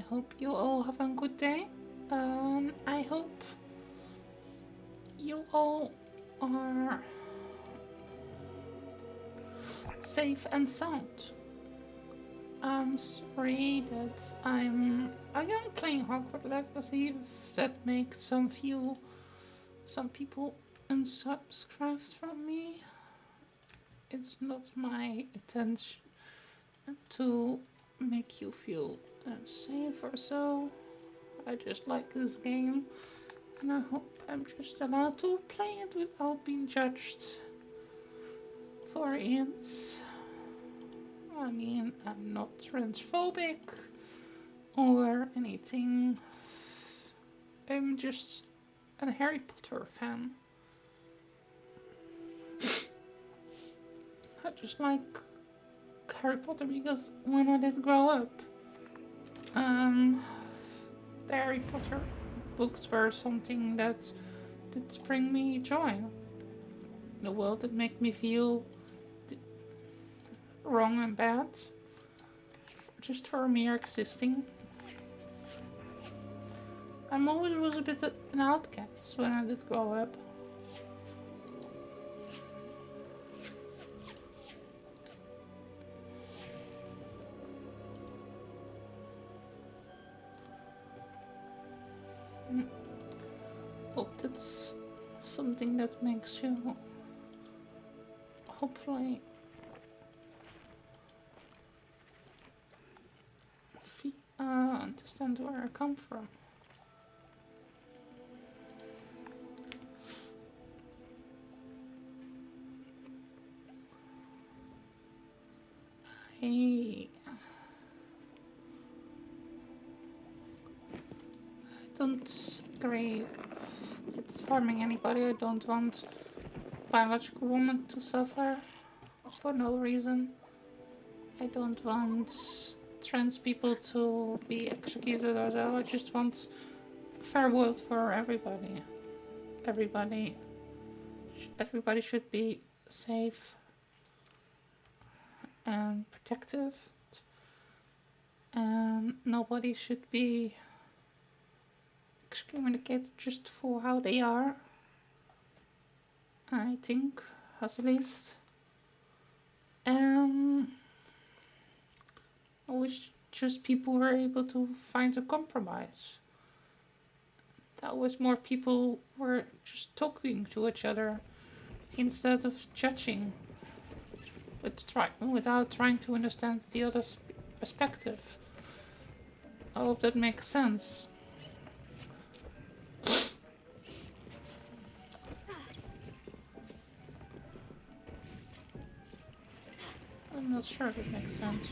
hope you all have a good day. I hope you all are safe and sound. I'm sorry that I'm again playing Hogwarts Legacy. If that makes some people unsubscribed from me. It's not my intention to make you feel safe or so. I just like this game, and I hope I'm just allowed to play it without being judged for it. I mean, I'm not transphobic or anything. I'm just a Harry Potter fan. I just like Harry Potter because when I did grow up, the Harry Potter books were something that did bring me joy. The world that made me feel wrong and bad, just for mere existing. I always was a bit an outcast when I did grow up. Hope that's something that makes you hopefully understand where I come from. I don't agree it's harming anybody. I don't want biological women to suffer for no reason. I don't want trans people to be executed or so. I just want a fair world for everybody. Everybody should be safe and protective, and nobody should be excommunicated just for how they are. I think, at least. I wish just people were able to find a compromise. That was more people were just talking to each other instead of judging without trying to understand the other's perspective. I hope that makes sense. I'm not sure if it makes sense.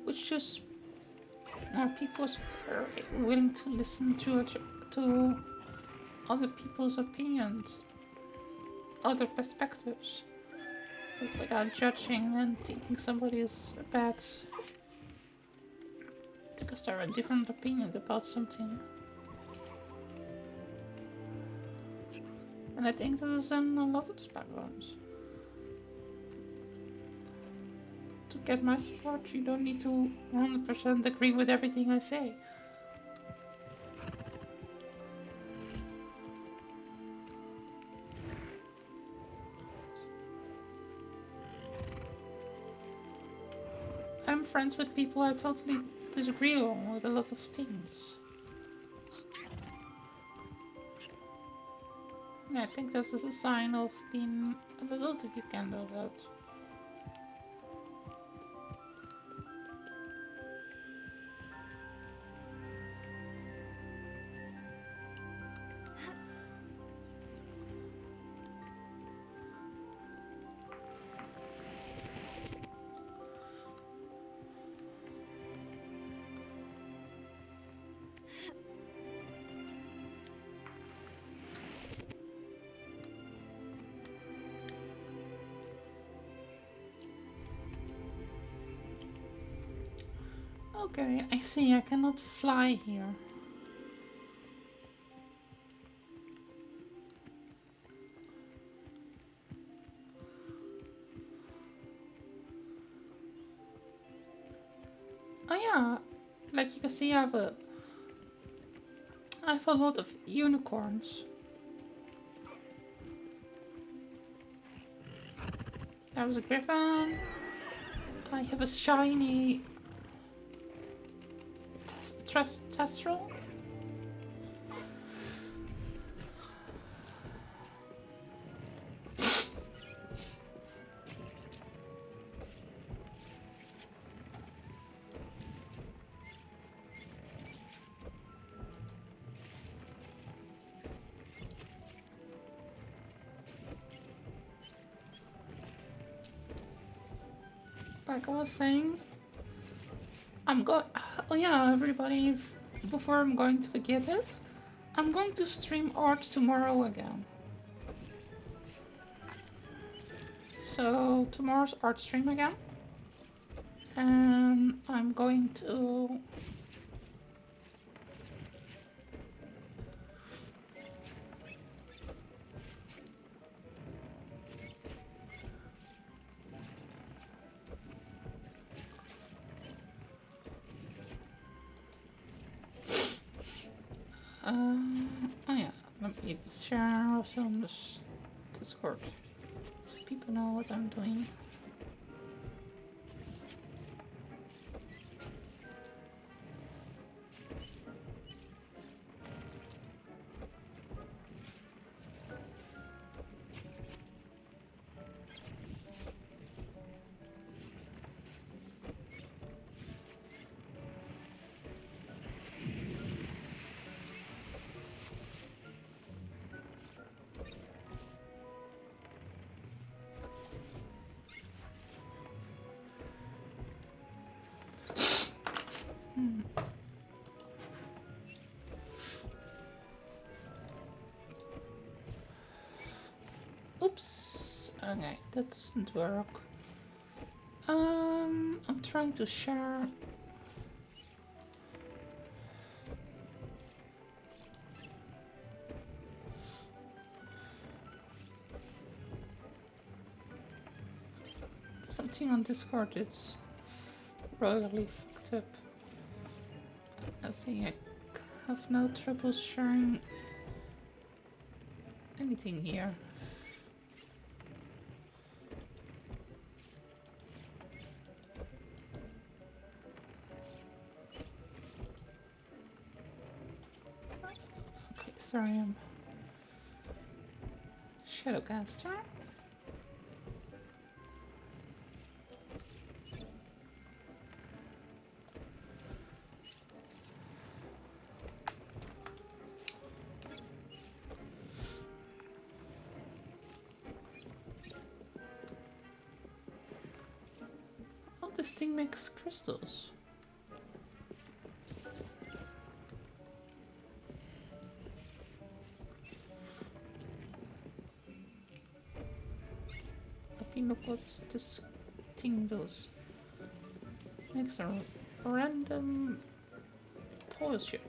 Which just more people are willing to listen to other people's opinions, other perspectives, without judging and thinking somebody is bad because they're a different opinion about something. And I think this is in a lot of backgrounds. To get my support, you don't need to 100% agree with everything I say. I'm friends with people I totally disagree on with a lot of things. Yeah, think this is a sign of being an adult if you can do that. Okay, I see. I cannot fly here. Oh yeah, like you can see, I have a lot of unicorns. There was a griffin. I have a shiny Testrel. Like I was saying, I'm going. Oh yeah, everybody! Before I'm going to forget it, I'm going to stream art tomorrow again. So tomorrow's art stream again, and I'm going to. Oh yeah, let me share also on this Discord so people know what I'm doing. Oops. Okay, that doesn't work. I'm trying to share. Something on Discord, it's royally fucked up. I think I have no trouble sharing anything here. Okay, sorry, I'm Shadowcaster. Oh, this thing makes crystals. Look what this thing does. Makes a random potion.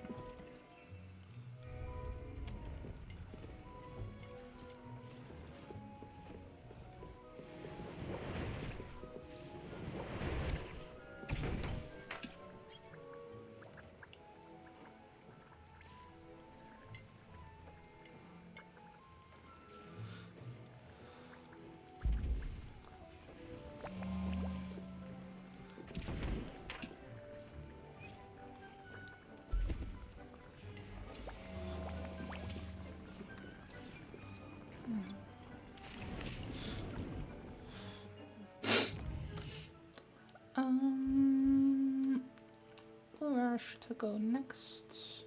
to go next?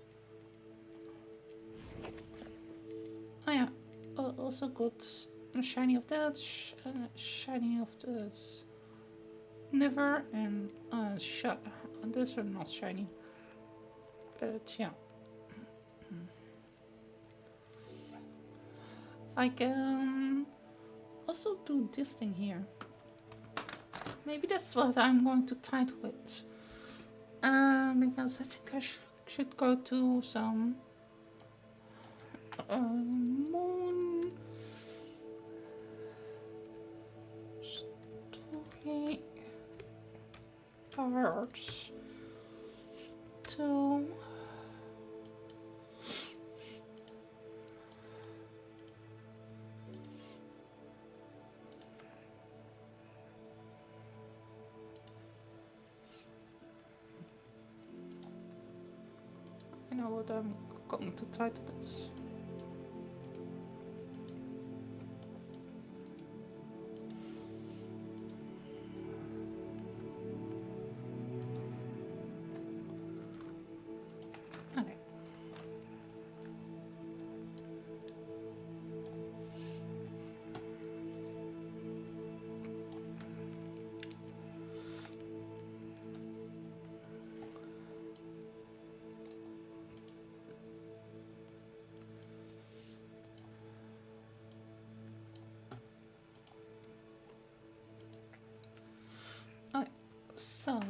Oh yeah, also got a shiny of that, and a shiny of this never, and these are not shiny, but yeah. I can also do this thing here. Maybe that's what I'm going to title it. Because I think I should go to some moon story cards to I know what I'm going to title this. Okay. Okay. So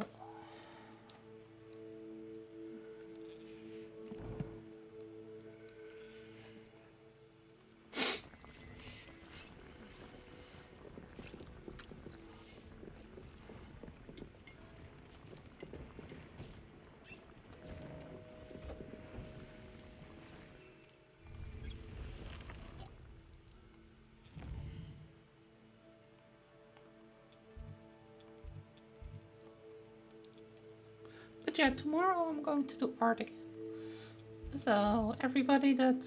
but yeah, tomorrow I'm going to do art again. So everybody that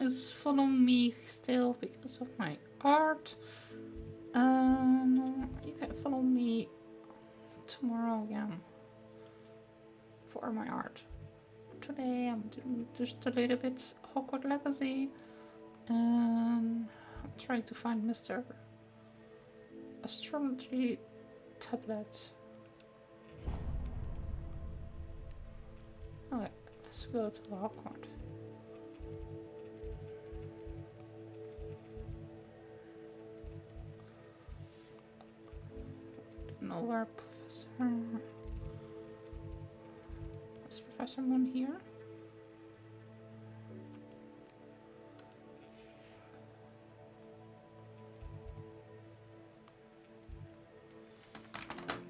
is following me still because of my art, you can follow me tomorrow again for my art. Today I'm doing just a little bit Hogwarts Legacy, and I'm trying to find Mr. Astrology tablet. Okay, let's go to Hogwarts. Don't know where Professor... Is Professor Moon here?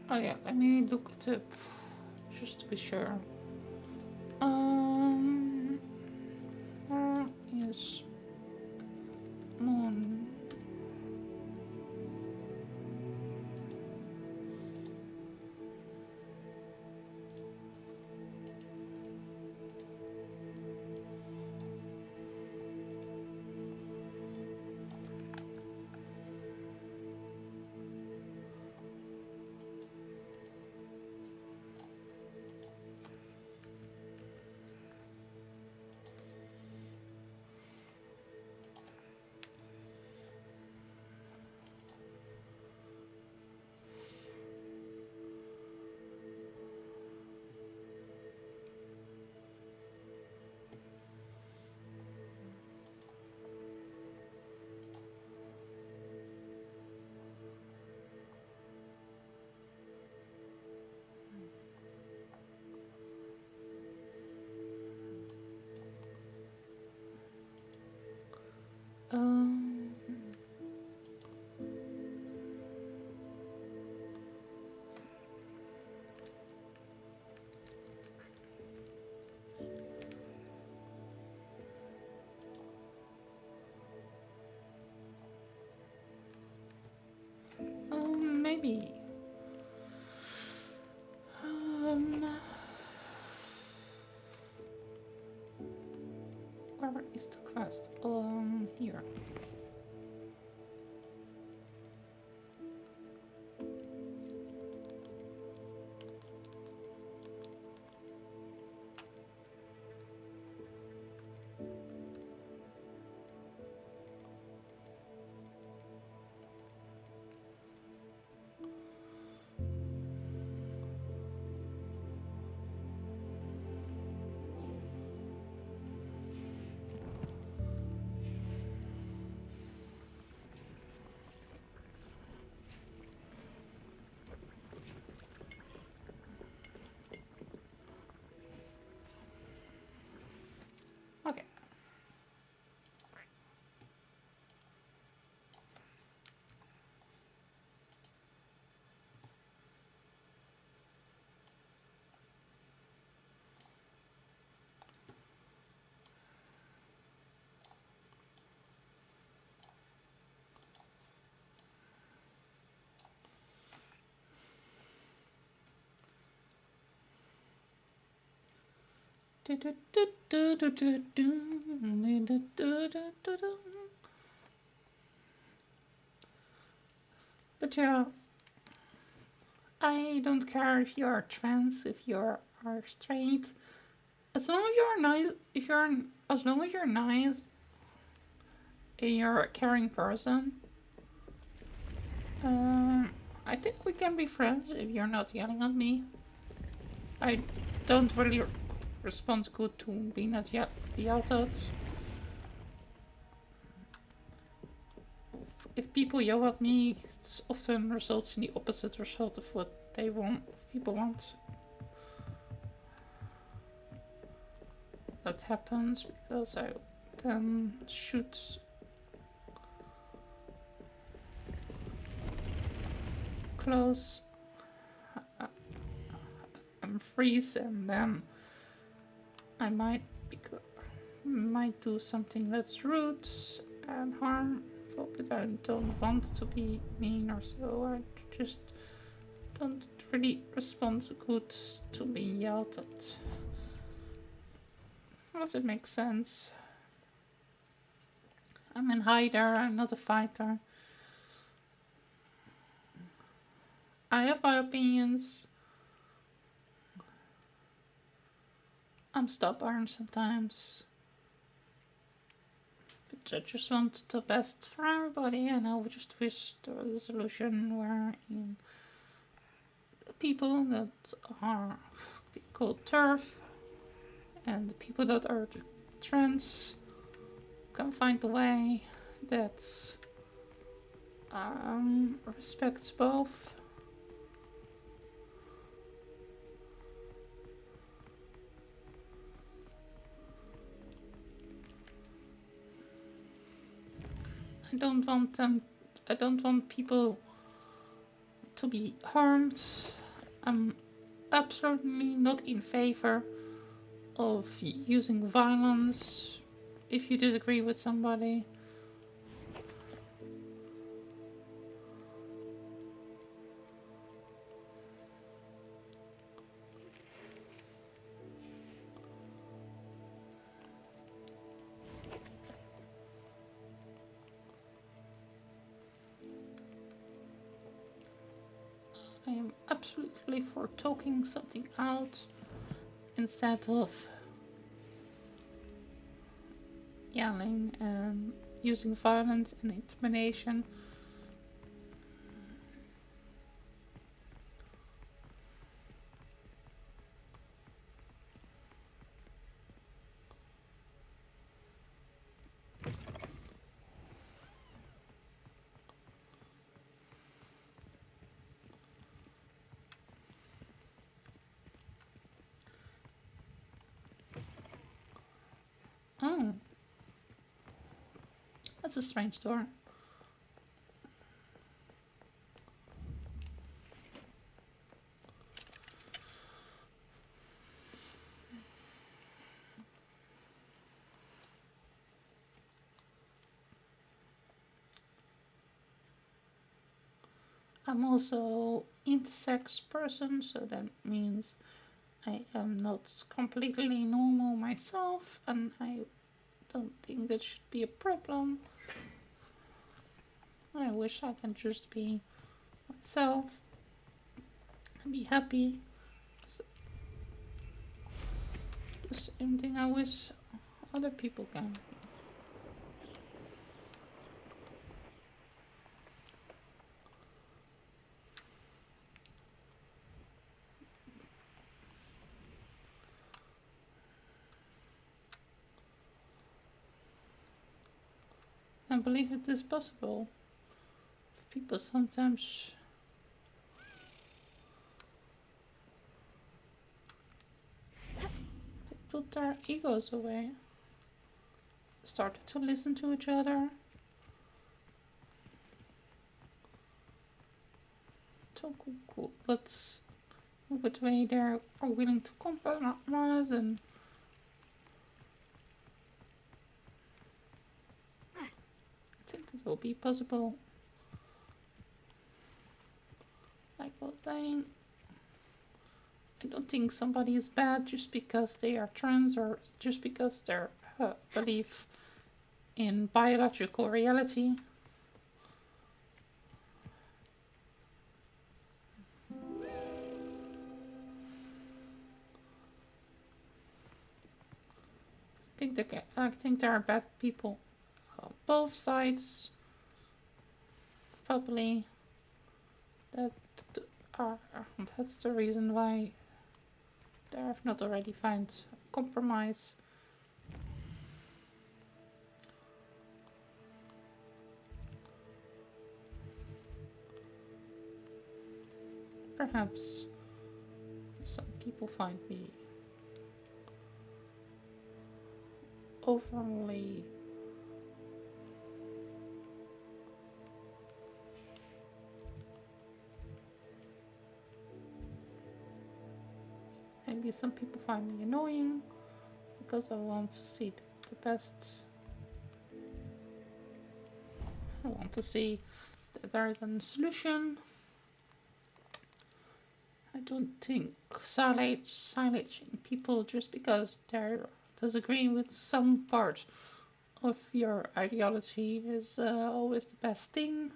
Oh yeah, let me look it up just to be sure. Where is Moon? Um, maybe. Where is the quest? Here. But yeah, I don't care if you are trans, if you are straight. As long as you're nice, as long as you're nice and you're a caring person, I think we can be friends if you're not yelling at me. I don't really respond good to being yelled at. If people yell at me, it often results in the opposite result of what people want. That happens because I then shoot close and freeze, and then I might do something that's rude and harmful, but I don't want to be mean or so. I just don't really respond good to being yelled at. If that makes sense. I'm a hider, I'm not a fighter. I have my opinions. I'm stubborn sometimes. But I just want the best for everybody, and I would just wish there was a solution where the people that are called TERF and the people that are trans can find a way that respects both. I don't want people to be harmed. I'm absolutely not in favor of using violence if you disagree with somebody. I am absolutely for talking something out instead of yelling and using violence and intimidation. Oh, that's a strange door. I'm also intersex person, so that means I am not completely normal myself, and I don't think that should be a problem. I wish I can just be myself and be happy. So, the same thing I wish other people can. I believe it is possible. People sometimes put their egos away, started to listen to each other, talk, but which way they are willing to compromise, and I think it will be possible. Like I was saying, I don't think somebody is bad just because they are trans or just because their belief in biological reality. I think there are bad people on both sides. Probably that that's the reason why they have not already found a compromise. Perhaps some people find me overly maybe some people find me annoying because I want to see the best. I want to see that there is a solution. I don't think silencing people just because they're disagreeing with some part of your ideology is always the best thing.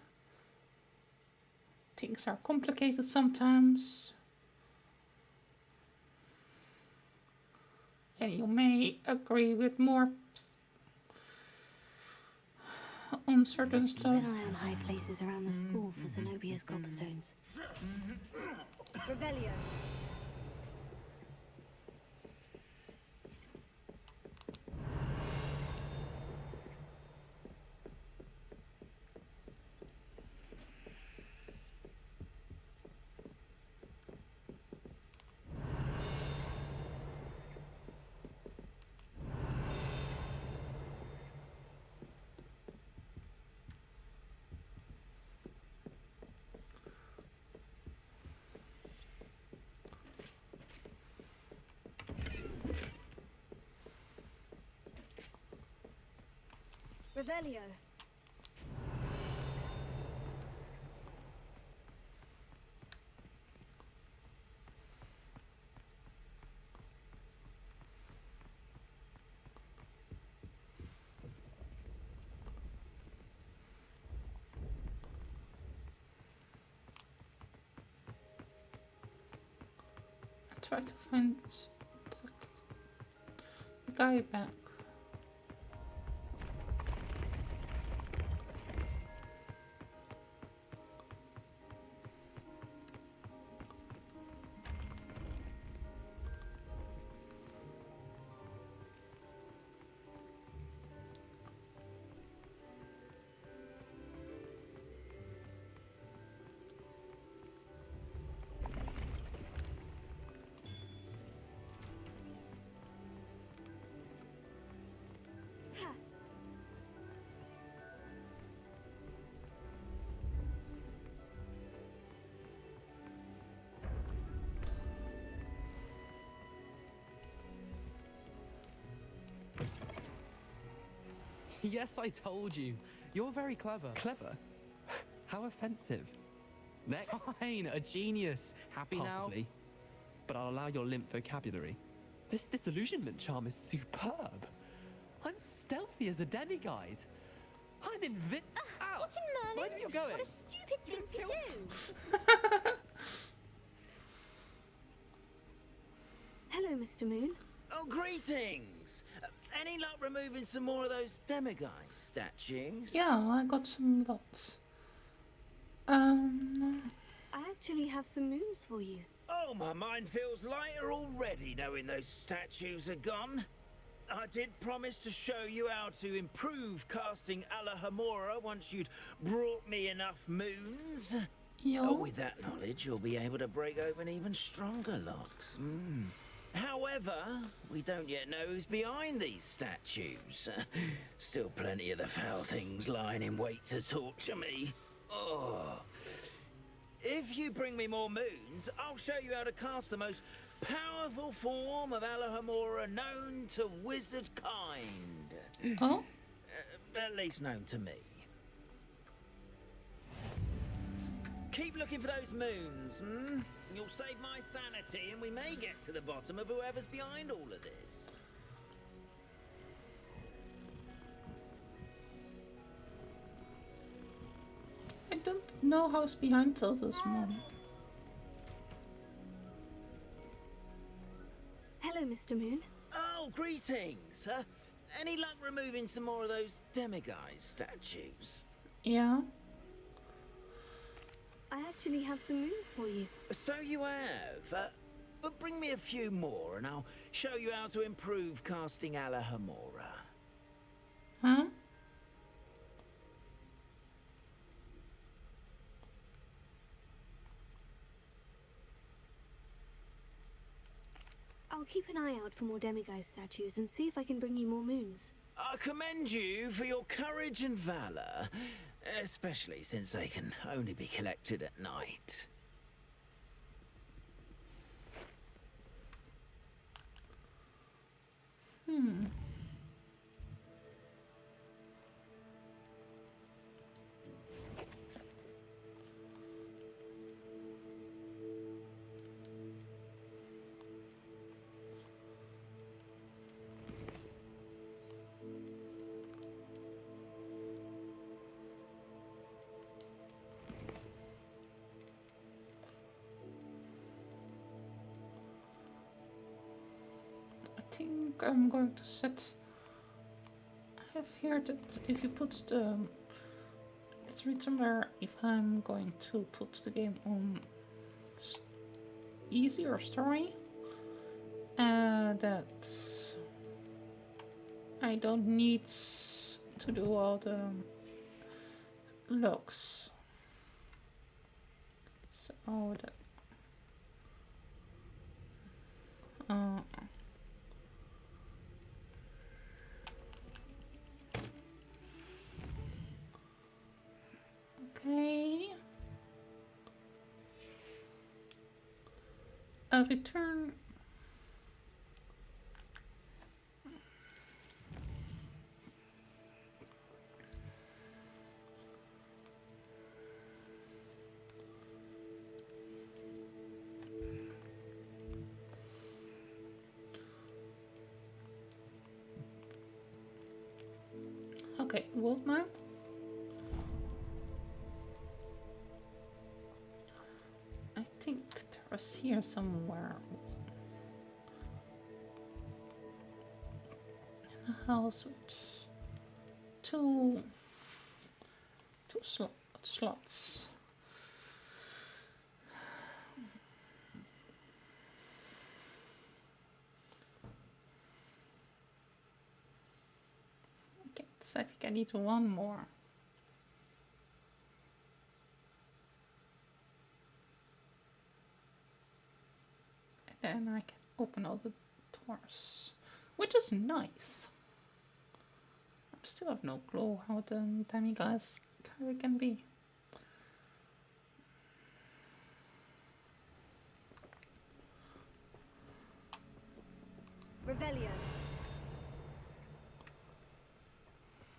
Things are complicated sometimes. And you may agree with more on certain Keep stuff. an eye on high places around the school for Zenobia's gobstones. Revelio. Revelio. I try to find the guy back. Yes, I told you. You're very clever. Clever? How offensive. Next. Fine, a genius. Happy Possibly. But I'll allow your limp vocabulary. This disillusionment charm is superb. I'm stealthy as a demiguise. I'm Ow! What in Merlin? Where are you going? What a stupid thing to do! Hello, Mr. Moon. Oh, greetings! Any luck removing some more of those demiguise statues? Yeah, I got some lots. I actually have some moons for you. Oh, my mind feels lighter already knowing those statues are gone. I did promise to show you how to improve casting Alahamora once you'd brought me enough moons. Yo. Oh, with that knowledge, you'll be able to break open even stronger locks. However, we don't yet know who's behind these statues. Still plenty of the foul things lying in wait to torture me. Oh. If you bring me more moons, I'll show you how to cast the most powerful form of Alahamora known to wizard kind. Oh? At least known to me. Keep looking for those moons, hmm? You'll save my sanity and we may get to the bottom of whoever's behind all of this. I don't know how's behind till this moment. Hello, Mr. Moon. Oh, greetings! Any luck removing some more of those demiguise statues? Yeah. I actually have some moons for you. So you have. But bring me a few more and I'll show you how to improve casting Alahamora. Huh? I'll keep an eye out for more demiguise statues and see if I can bring you more moons. I commend you for your courage and valor, especially since they can only be collected at night. I think I'm going to set. I have here that if you put the. It's written where if I'm going to put the game on easy or story. That I don't need to do all the logs. So that. Okay. A return. Okay, world map. I think there was here somewhere a house with two slots. Okay, so I think I need one more. And then I can open all the doors, which is nice. I still have no clue how the demiguise carry can be. Revelio.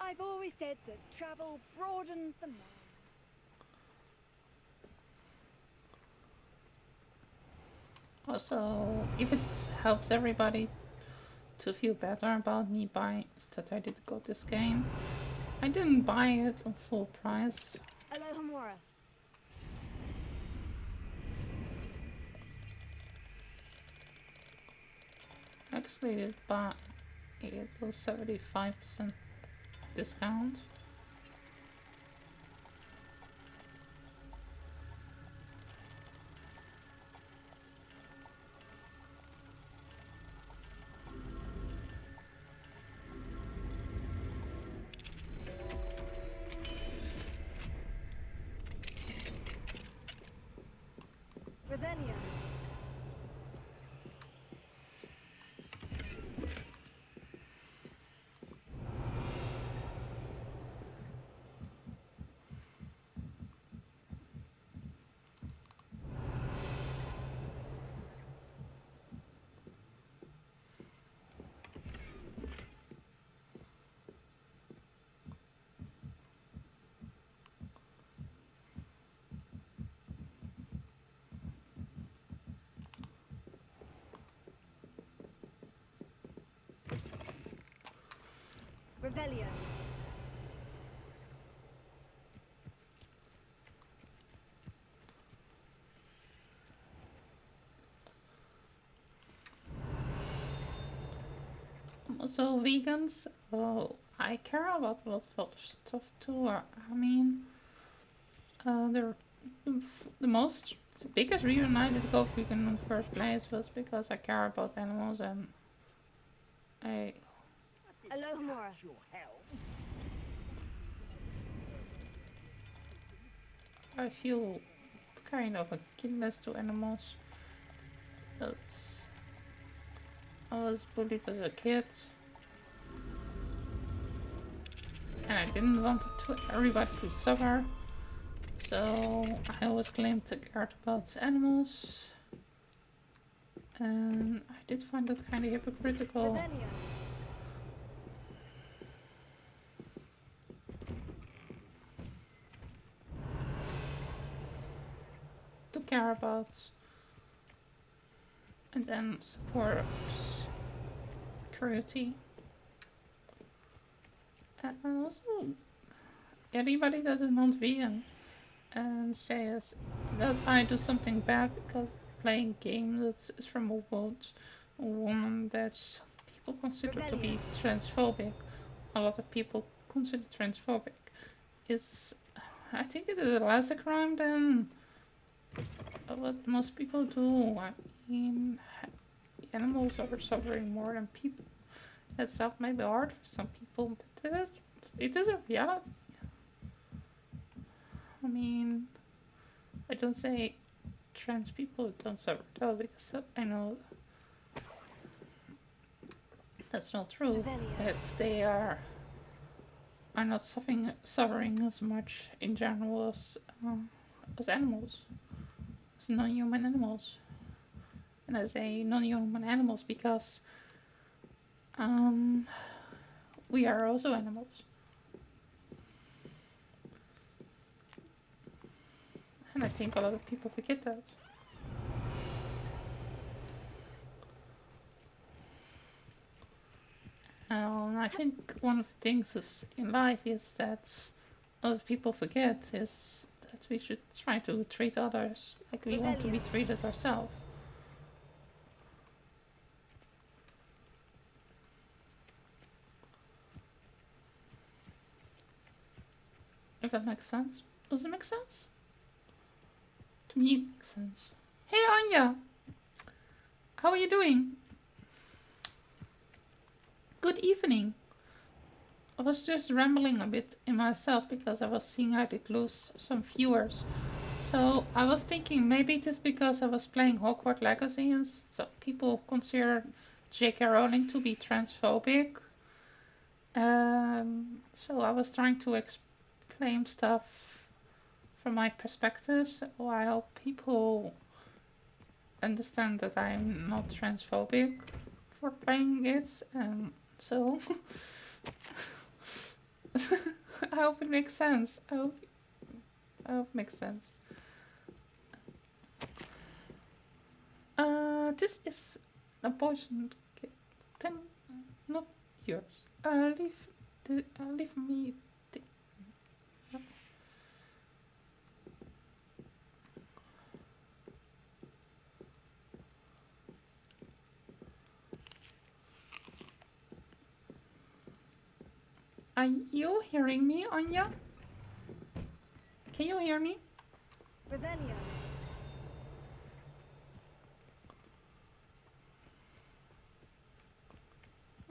I've always said that travel broadens the mind. Also, if it helps everybody to feel better about me buying that I did got this game, I didn't buy it on full price. Alohomora. Actually, did buy it was 75% discount. Revelio. Revelio. So vegans, well, I care about a lot of other stuff too. I mean, they're the biggest reason I did go vegan in the first place was because I care about animals and I Alohomora. feel kind of a kindness to animals. That's, I was bullied as a kid, and I didn't want everybody to suffer. So I always claimed to care about animals, and I did find that kind of hypocritical. Revelio. To care about and then support cruelty. And also anybody that is not vegan and says that I do something bad because playing game that is from a woman that people consider to be transphobic. A lot of people consider transphobic. Is I think it is less a crime than what most people do. I mean, animals are suffering more than people. That stuff may be hard for some people, but it is a reality. I mean, I don't say trans people don't suffer though, because I know that's not true. That they are not suffering as much in general as animals, as non-human animals. And I say non-human animals because we are also animals. And I think a lot of people forget that. And I think one of the things in life is that a lot of people forget is that we should try to treat others like we want to be treated ourselves. If that makes sense. Does it make sense? To me it makes sense. Hey Anya! How are you doing? Good evening. I was just rambling a bit in myself because I was seeing I did lose some viewers. So I was thinking maybe it is because I was playing Hogwarts Legacy and so people consider J.K. Rowling to be transphobic. So I was trying to explain stuff from my perspective, so I hope people understand that I'm not transphobic for playing it, and so I hope it makes sense. I hope it makes sense. This is a poison kit. Then not yours. Leave me. Are you hearing me, Anya? Can you hear me? Revelio.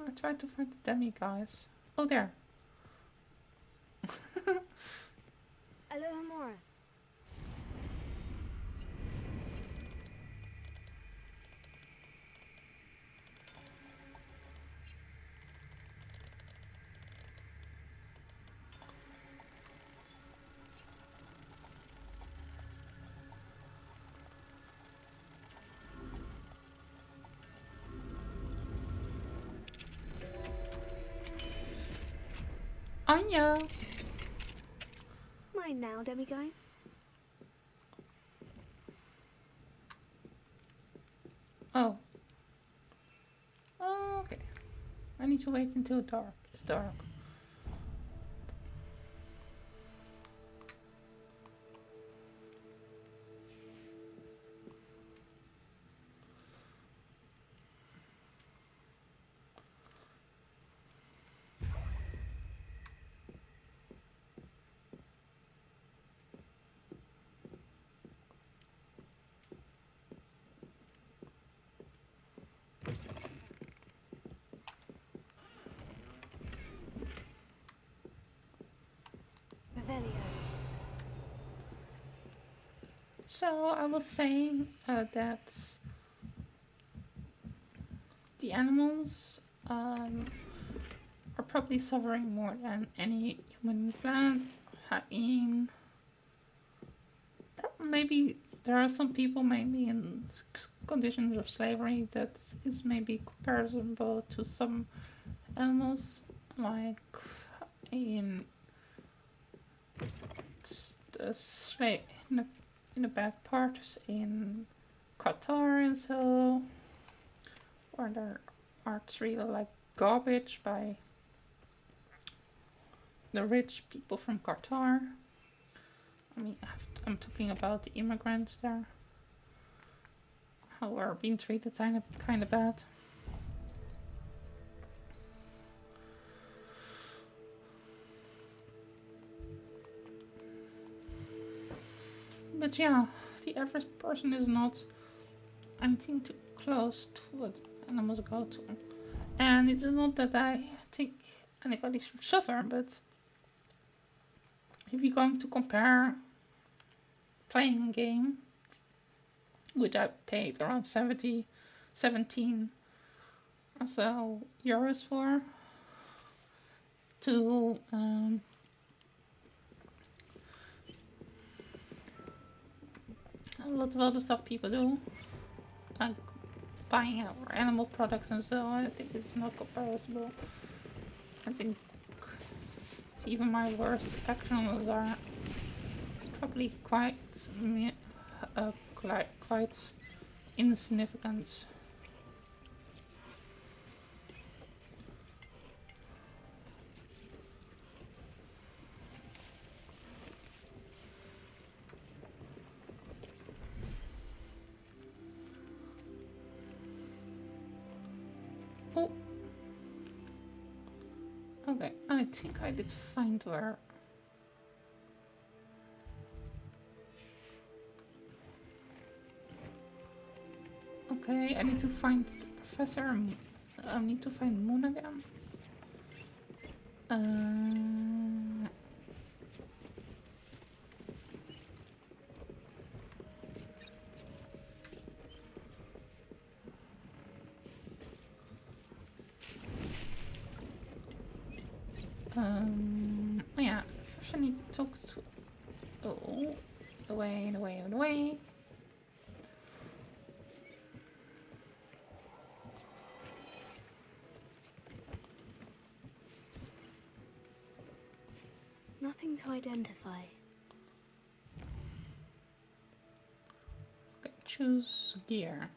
I tried to find the dummy guys. Oh, there. Alohomora. Anya! Mine now, demiguise. Oh. Oh, okay. I need to wait until dark. It's dark. So I was saying that the animals are probably suffering more than any human plant. I mean, maybe there are some people maybe in conditions of slavery that is maybe comparable to some animals, like in the slave in the bad parts in Qatar and so, where there are treated like garbage by the rich people from Qatar. I mean, I'm talking about the immigrants there, how are being treated kind of bad. But yeah, the average person is not anything too close to what animals go to. And it's not that I think anybody should suffer, but if you're going to compare playing a game, which I paid around 17 or so euros for, to a lot of other stuff people do, like buying our animal products and so on, I think it's not comparable. I think even my worst actions are probably quite insignificant. Oh, okay, I think I did find where. Okay, I need to find the professor. I need to find Moon again. Oh yeah, first I need to talk to. Oh, away. Nothing to identify. Okay, choose gear.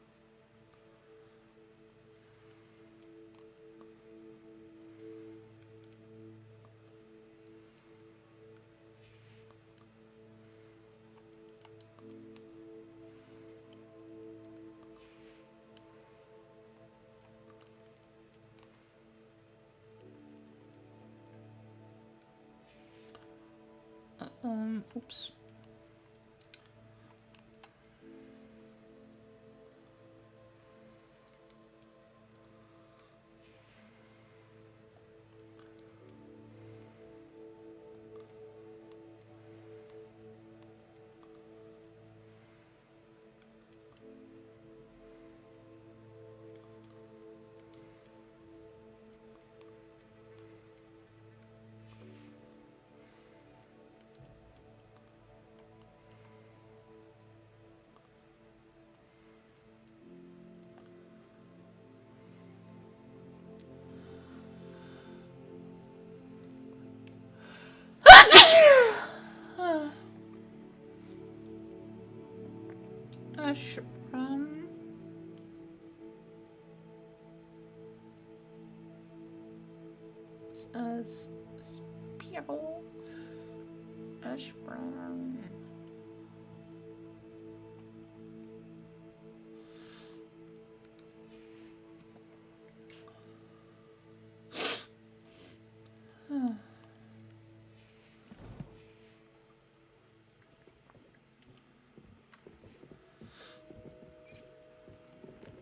Oops. Ashram. Spiral. Ashram.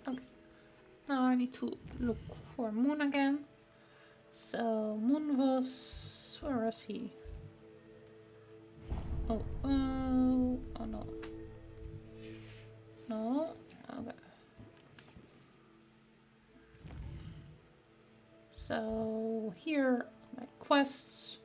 Okay. Now I need to look for Moon again. So Moon was, where was he? Oh no. No. Okay. So here, my quests.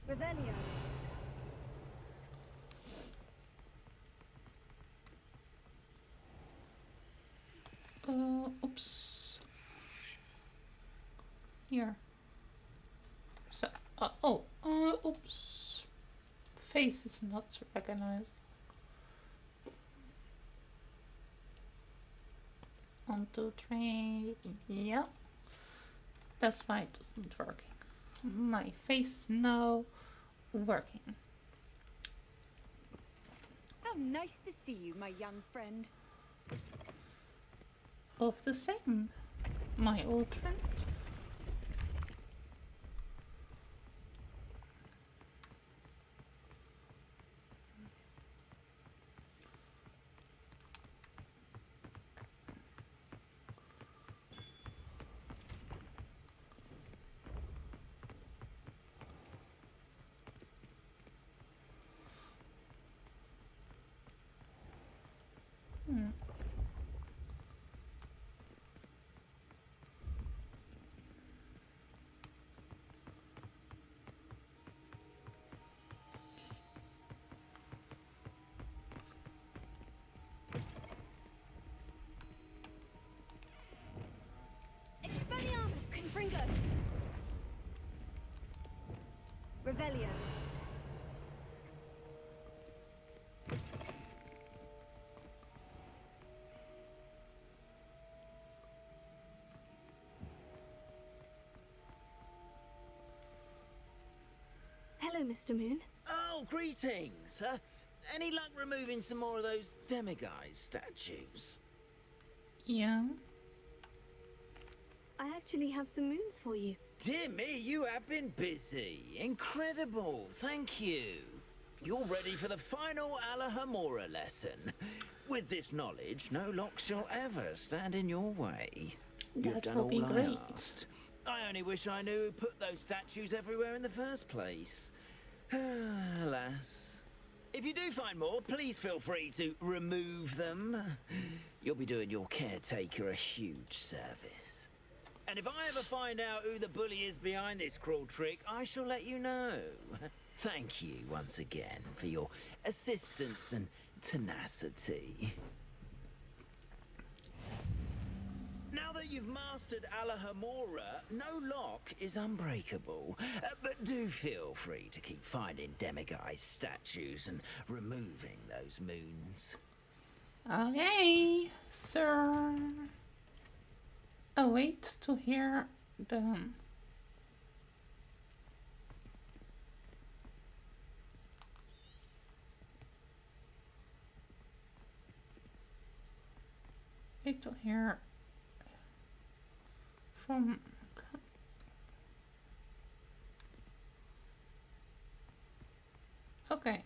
Revelio. Oops. Here. So, oops. Face is not recognized. 1, 2, 3. Yeah. That's why it wasn't working. My face is now working. How nice to see you, my young friend. Of the same, my old friend. Expelliarmus Confringo. Revelio. Hello, Mr. Moon. Oh, greetings. Any luck removing some more of those demiguise statues? Yeah. I actually have some moons for you. Dear me, you have been busy. Incredible. Thank you. You're ready for the final Alahamora lesson. With this knowledge, no lock shall ever stand in your way. You've That done will be all I great. asked. I only wish I knew who put those statues everywhere in the first place. Alas. If you do find more, please feel free to remove them. You'll be doing your caretaker a huge service. And if I ever find out who the bully is behind this cruel trick, I shall let you know. Thank you once again for your assistance and tenacity. Now that you've mastered Alahamora, no lock is unbreakable. But do feel free to keep finding demiguise statues and removing those moons. Okay, sir. Await to hear done. Okay, to here from. Okay. I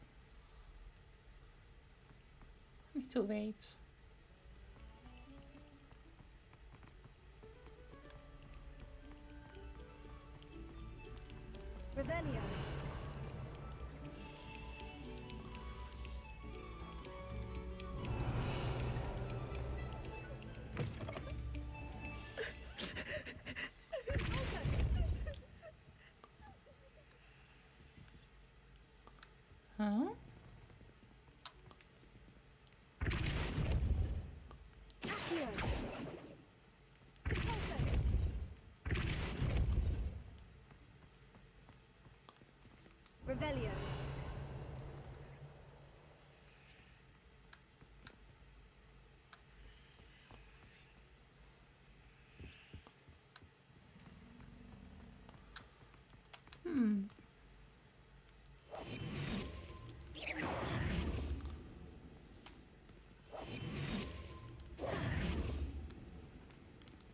need to wait. Revelio. Huh? Accio. Revelio. Hmm.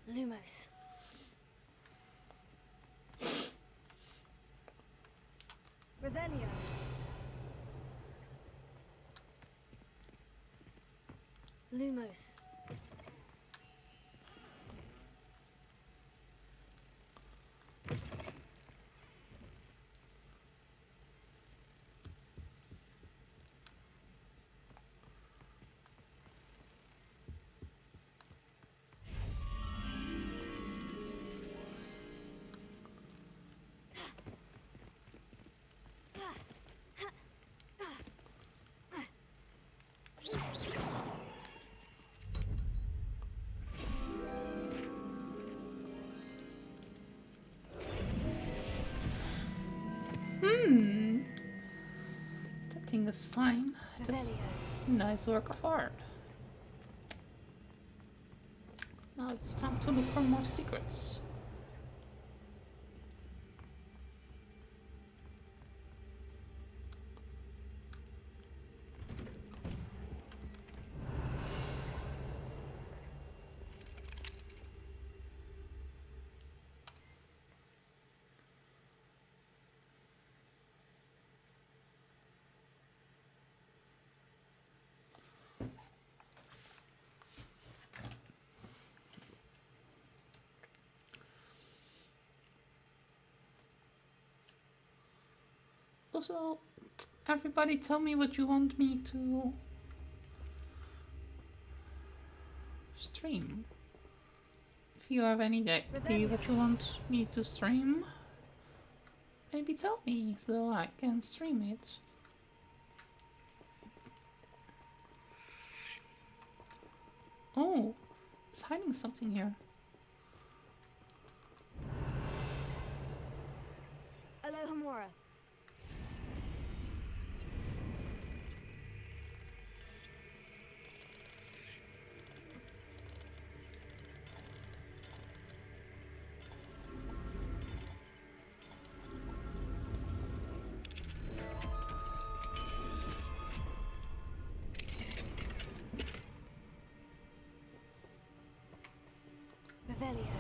Lumos. Revelio. Lumos. Hmm. That thing is fine. That's Revelio. nice work of art. Now it's time to look for more secrets. Also, everybody tell me what you want me to stream. If you have any idea what you want me to stream, maybe tell me so I can stream it. Oh, it's hiding something here. Alohomora. Revelio.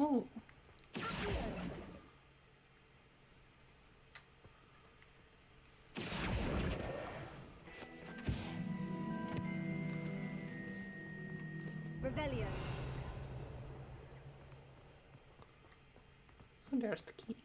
Oh, Revelio. there's the key.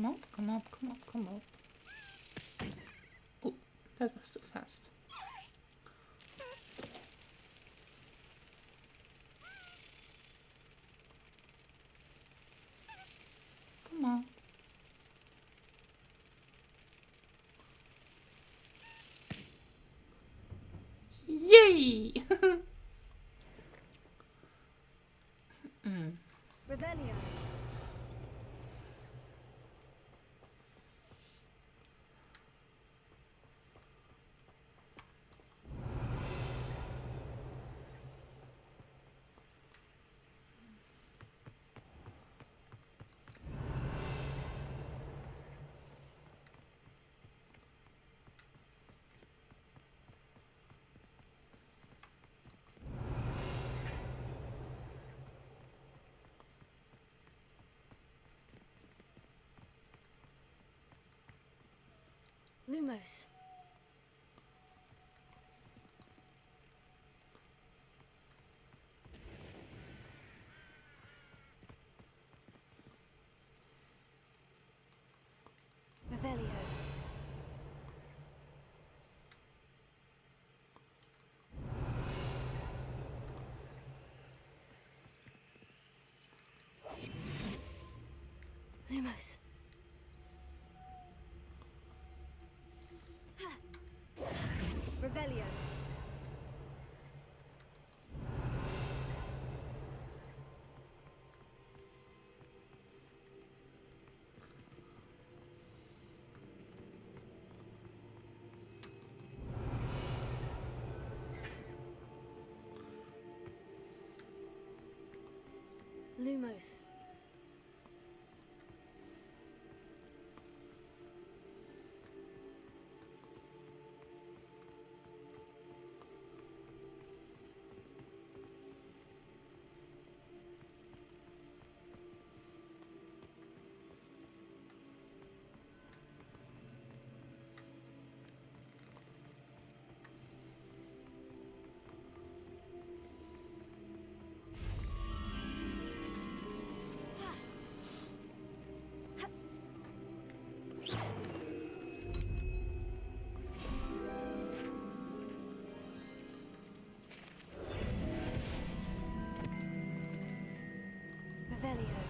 up, come up, come up, come up. Oh, that was too fast. Come on. Yay! Revelio. Lumos. Revelio. Lumos. Revelio. Lumos. Revelio.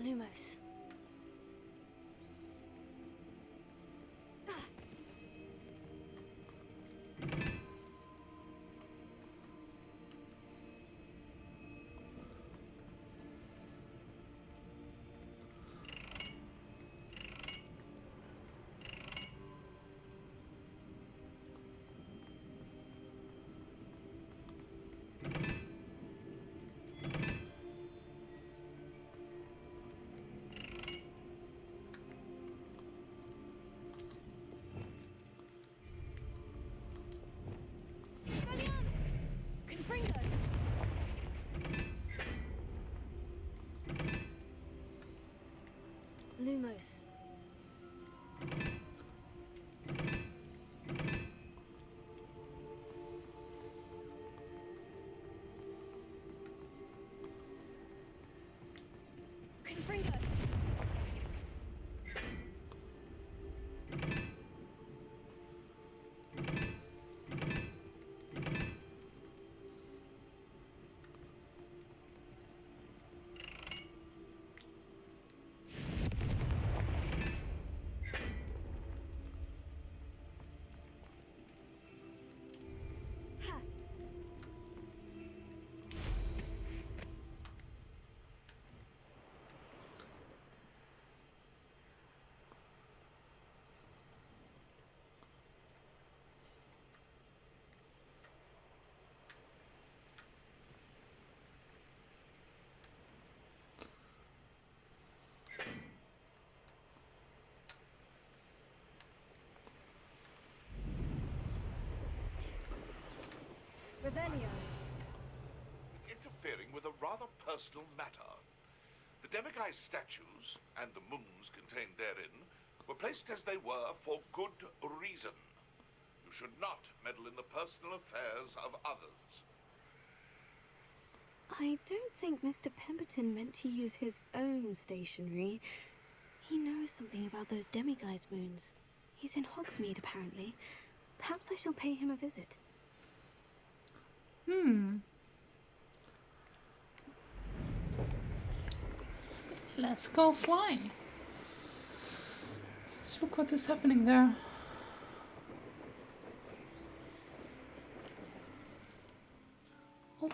Lumos. Confringo. Lumos. Confringo. Revelio. Interfering with a rather personal matter. The demiguise statues, and the moons contained therein, were placed as they were for good reason. You should not meddle in the personal affairs of others. I don't think Mr. Pemberton meant to use his own stationery. He knows something about those demiguise moons. He's in Hogsmeade, apparently. Perhaps I shall pay him a visit. Let's go fly. Let's look what is happening there. Oh,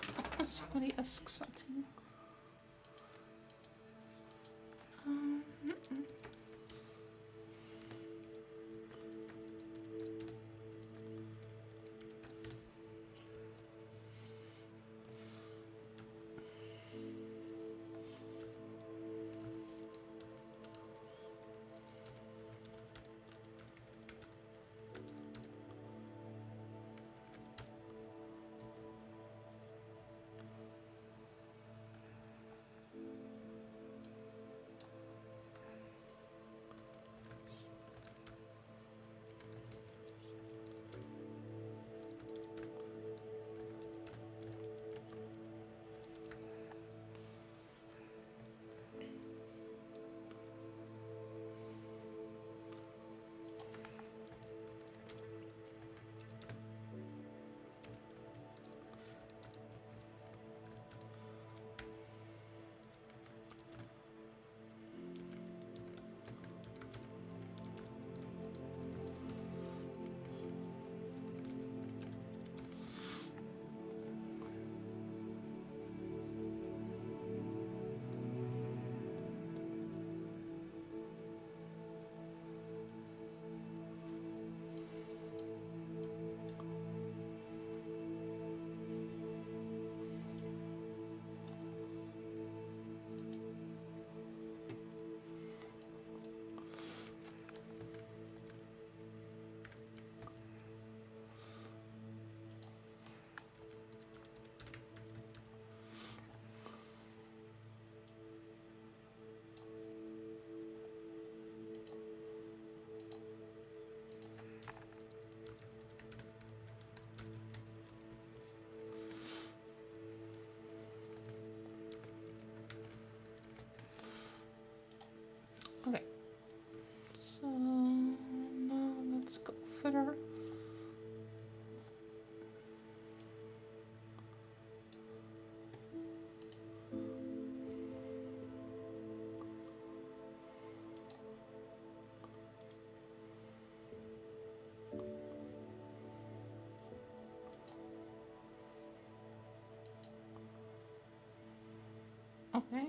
somebody asks something. Okay, so now let's go further. Okay.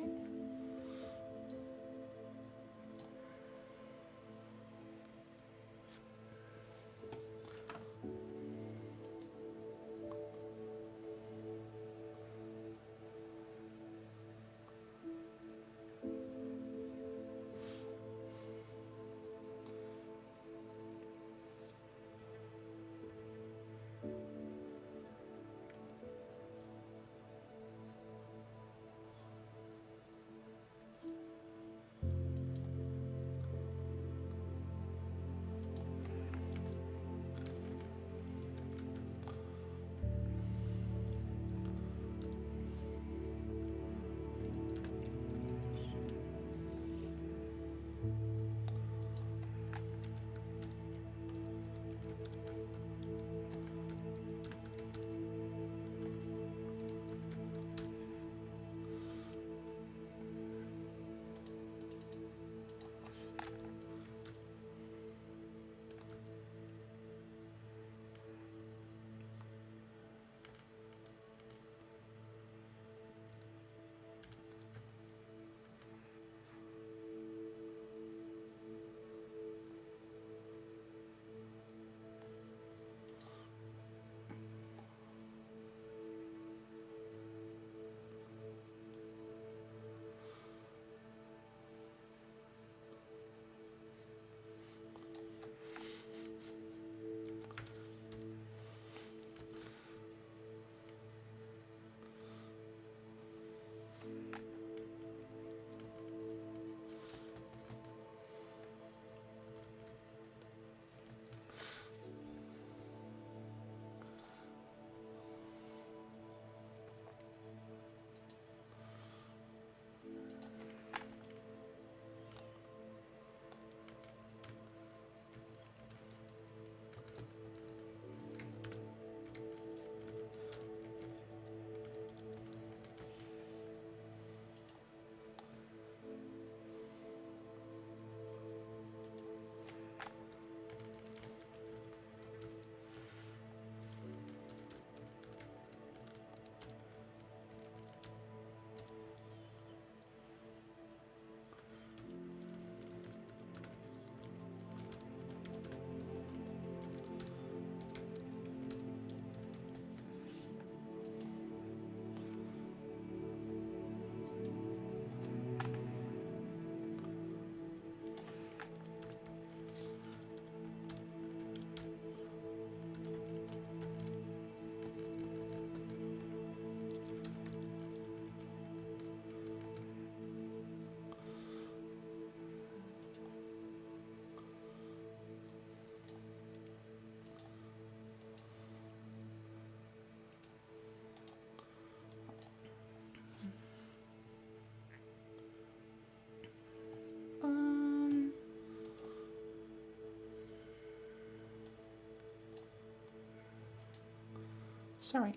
sorry.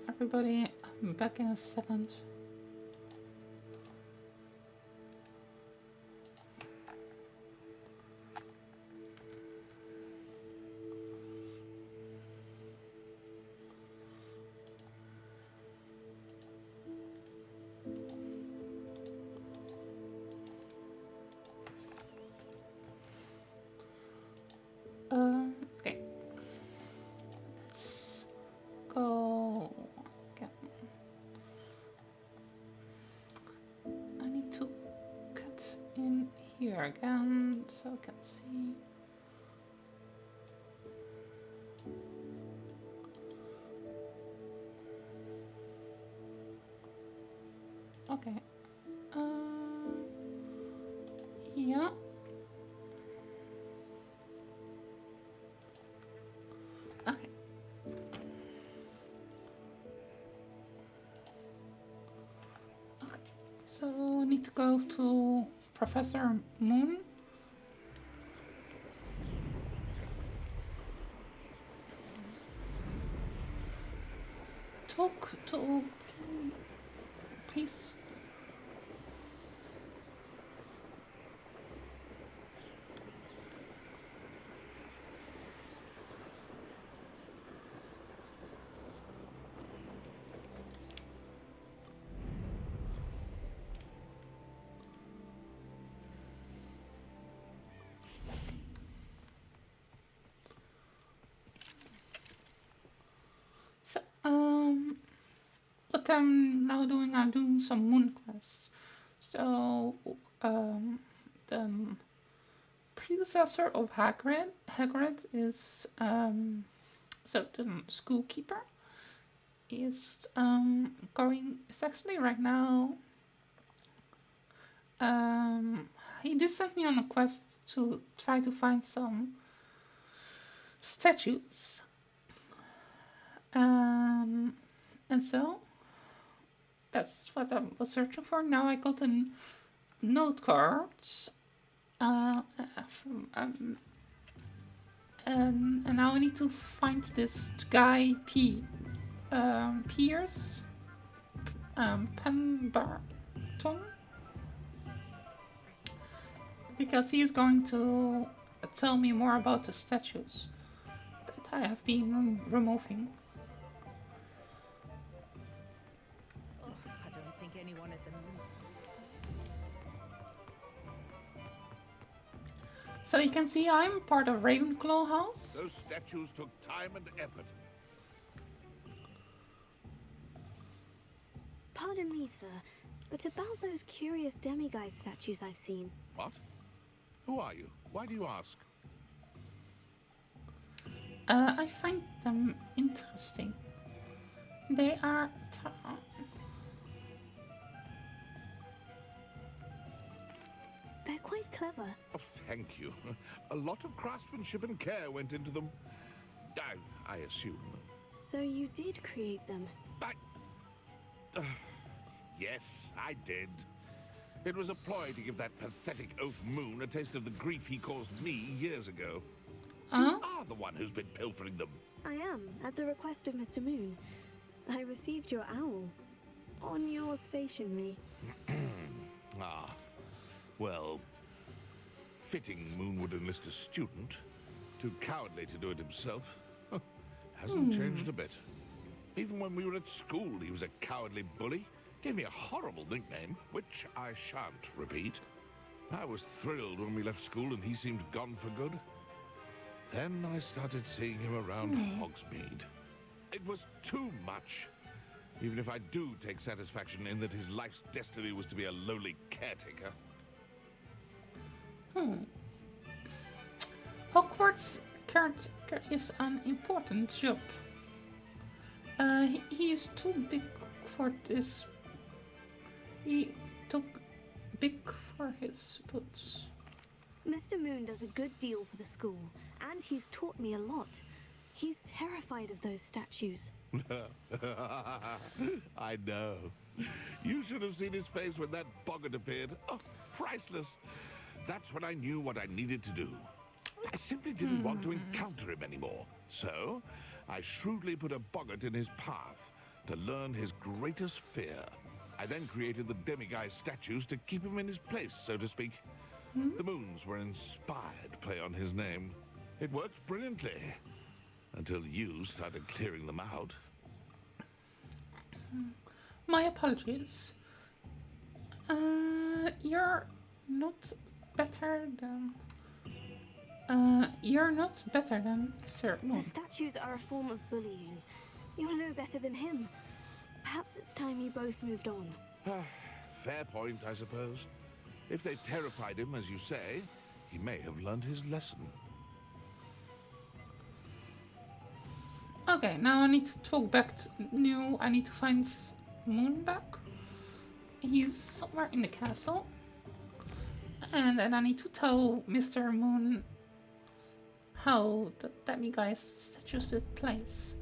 Everybody, I'm back in a second. Okay. Let's go again. I need to cut in here again so I can see. Okay. Yeah. Okay. Okay. So I need to go to Professor Moon. Talk to, please. So, what I'm now doing, I'm doing some moon quests. So, the predecessor of Hagrid is, so the schoolkeeper is is actually right now, he just sent me on a quest to try to find some statues. And so that's what I was searching for. Now I got a note cards from and now I need to find this guy Pierce Pemberton, because he is going to tell me more about the statues that I have been removing. I don't think anyone at the So you can see I'm part of Ravenclaw House. Those statues took time and effort. Pardon me, sir, but about those curious demiguise statues I've seen. What? Who are you? Why do you ask? I find them interesting. They are They're quite clever. Oh, thank you. A lot of craftsmanship and care went into them. I assume. So you did create them? Yes, I did. It was a ploy to give that pathetic oaf Moon a taste of the grief he caused me years ago. You are the one who's been pilfering them. I am, at the request of Mr. Moon. I received your owl on your stationery. Ah, well, fitting Moon would enlist a student. Too cowardly to do it himself. Hasn't changed a bit. Even when we were at school, he was a cowardly bully. Gave me a horrible nickname, which I shan't repeat. I was thrilled when we left school and he seemed gone for good. Then I started seeing him around Hogsmeade. It was too much. Even if I do take satisfaction in that his life's destiny was to be a lowly caretaker. Hogwarts caretaker is an important job. He is too big for this. He took big for his boots. Mr. Moon does a good deal for the school, and he's taught me a lot. He's terrified of those statues. I know. You should have seen his face when that boggart appeared. Oh, priceless. That's when I knew what I needed to do. I simply didn't want to encounter him anymore. So, I shrewdly put a boggart in his path to learn his greatest fear. I then created the demiguise statues to keep him in his place, so to speak. The moons were an inspired play on his name. It worked brilliantly, until you started clearing them out. My apologies. You're not better than... you're not better than Sir The Moon. statues are a form of bullying. You're no better than him. Perhaps it's time you both moved on. Fair point, I suppose. If they've terrified him, as you say, he may have learned his lesson. Okay, now I need to talk back to New. I need to find Moon back. He's somewhere in the castle. And then I need to tell Mr. Moon how the demiguise statues took place.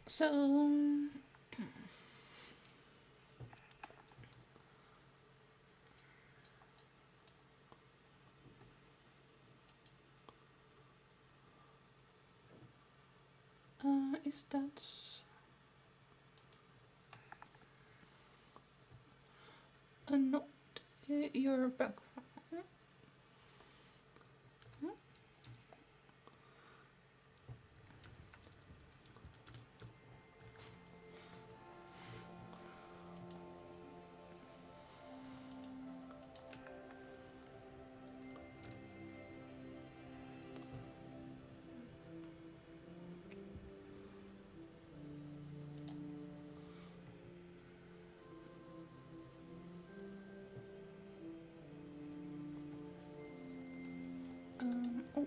So... is that... not your background? Oh.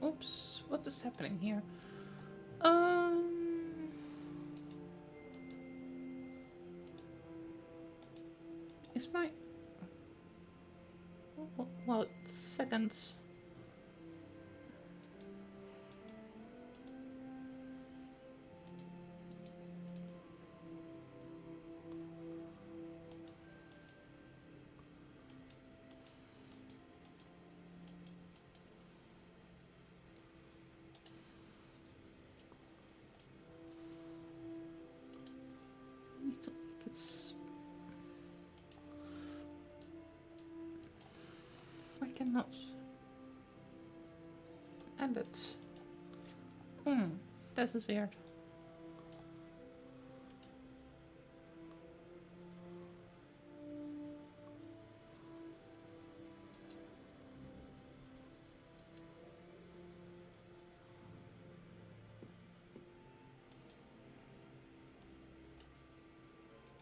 Oops, what is happening here? Is my... Well, seconds. Need to make it I cannot end it. That is weird.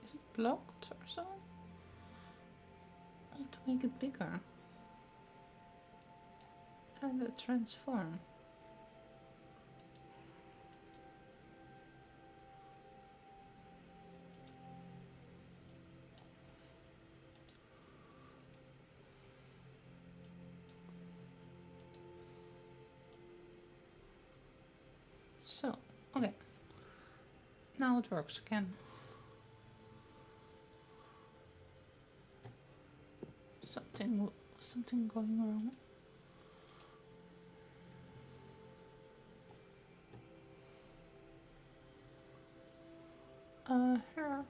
Is it blocked or so? I want to make it bigger. And a transform. So, okay. Now it works again. Something going wrong. Here.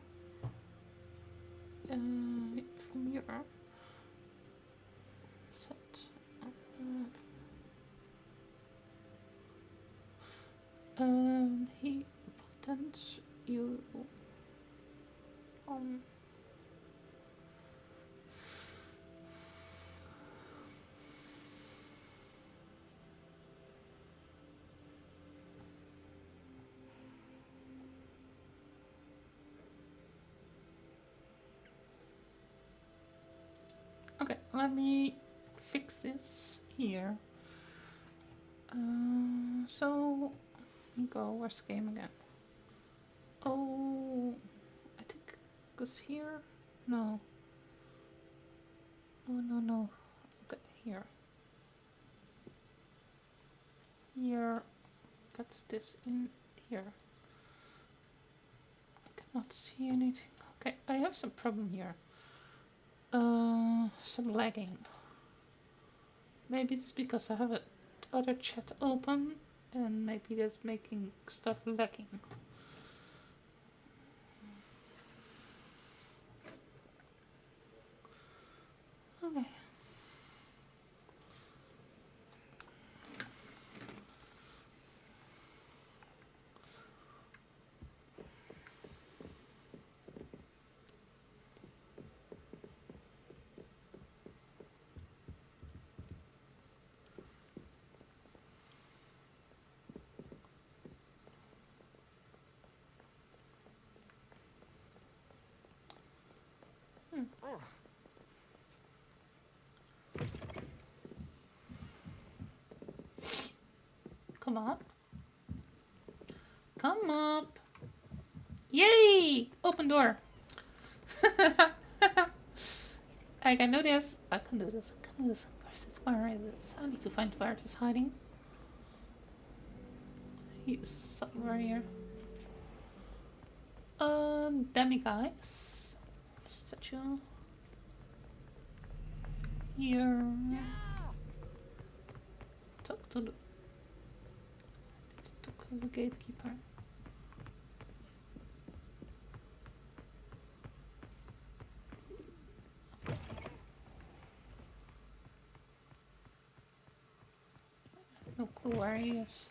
From here. Set. He pretends you on. let me fix this here. So, go, where's the game again? Oh, I think it goes here? No. Oh, no. Okay, here. Here. That's this in here. I cannot see anything. Okay, I have some problem here. Some lagging. Maybe it's because I have a other chat open and maybe that's making stuff lagging. Okay. Come up. Come up. Yay! Open door. I can do this. I can do this. I can do this. Where is it? I need to find where it is hiding. He's somewhere here. Demiguise. Statue. Here. Talk to the gatekeeper. No clue where he is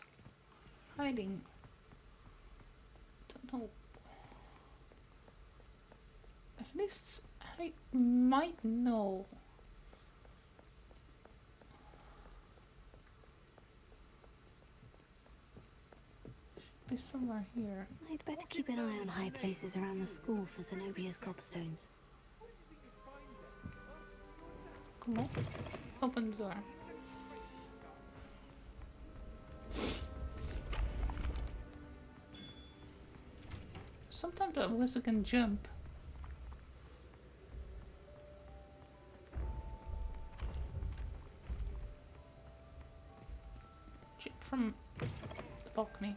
hiding. Don't know. At least I might know. Should be somewhere here. I'd better keep an eye on high places around the school for Zenobia's cobstones. Come on. Open the door. Sometimes I wish I can jump. Jump from the balcony.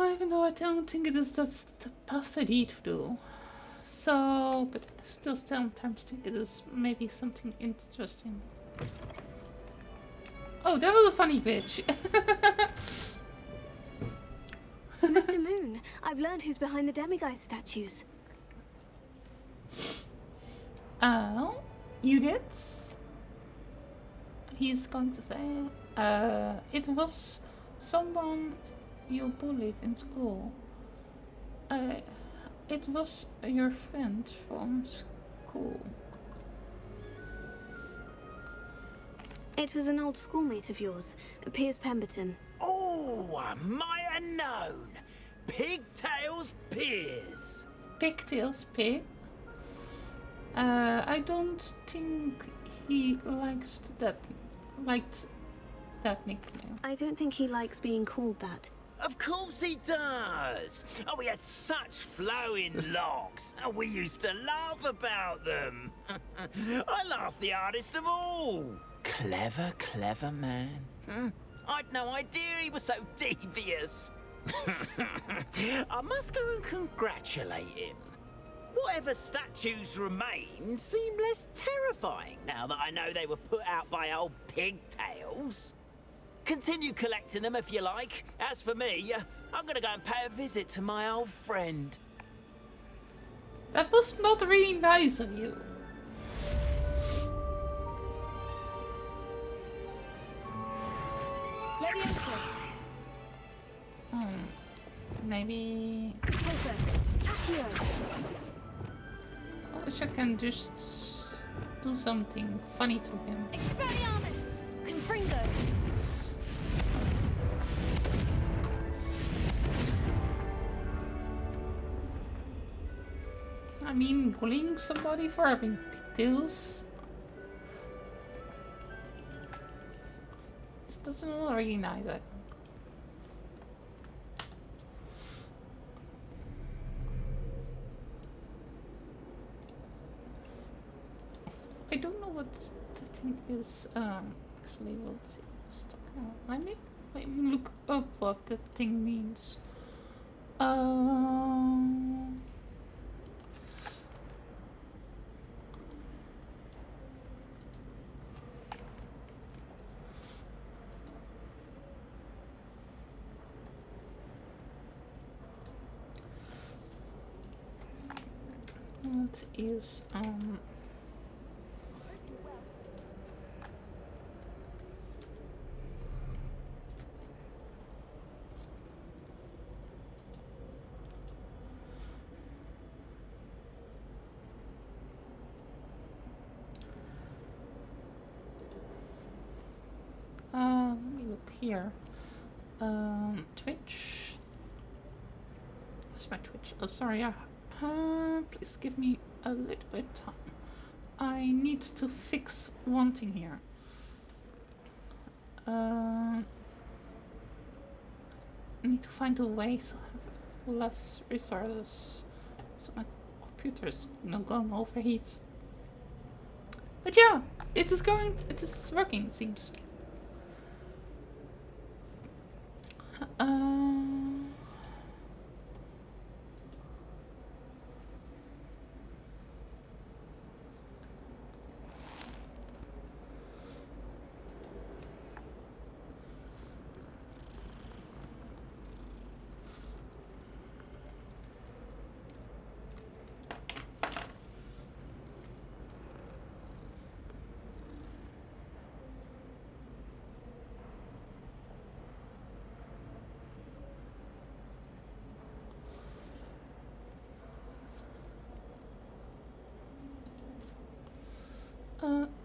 Even though I don't think that's the path I need to do. So, but I still sometimes think it is maybe something interesting. Oh, that was a funny bitch. Mr. Moon, I've learned who's behind the demiguise statues. Oh, you did? He's going to say, it was someone you bullied in school. It was your friend from school. It was an old schoolmate of yours, Piers Pemberton. Oh, I might have known. Pigtails Piers. Pigtails Pig? I don't think he liked that nickname. I don't think he likes being called that. Of course he does. Oh, he had such flowing locks, and we used to laugh about them. I laughed the hardest of all. Clever, clever man. I'd no idea he was so devious. I must go and congratulate him. Whatever statues remain seem less terrifying now that I know they were put out by old pigtails. Continue collecting them if you like. As for me, I'm gonna go and pay a visit to my old friend. That was not really nice of you. Leviosa. Maybe Closer. Accio. I wish I can just do something funny to him. Expelliarmus. Confringo. I mean, bullying somebody for having details. This doesn't look really nice. I don't know what the thing is. Actually, we'll see. Let me look up what that thing means. What is let me look here. Twitch. Where's my Twitch? Oh, sorry. Please give me a little bit of time. I need to fix one thing here. I need to find a way to have less resources so my computer's not going to overheat. But yeah, it is working, it seems.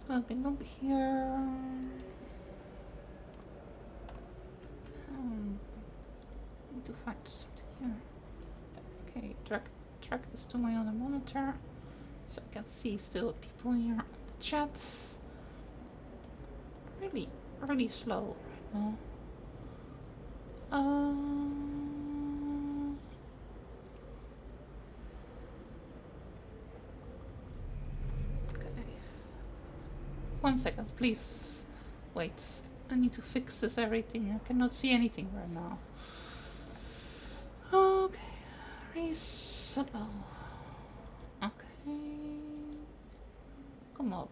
Okay, look here. Need to find something here. Okay, drag this to my other monitor so I can see still people here on the chat. Really slow right now. Okay. 1 second, please. Wait. I need to fix this everything. I cannot see anything right now. Okay. Resettle. Okay. Come up.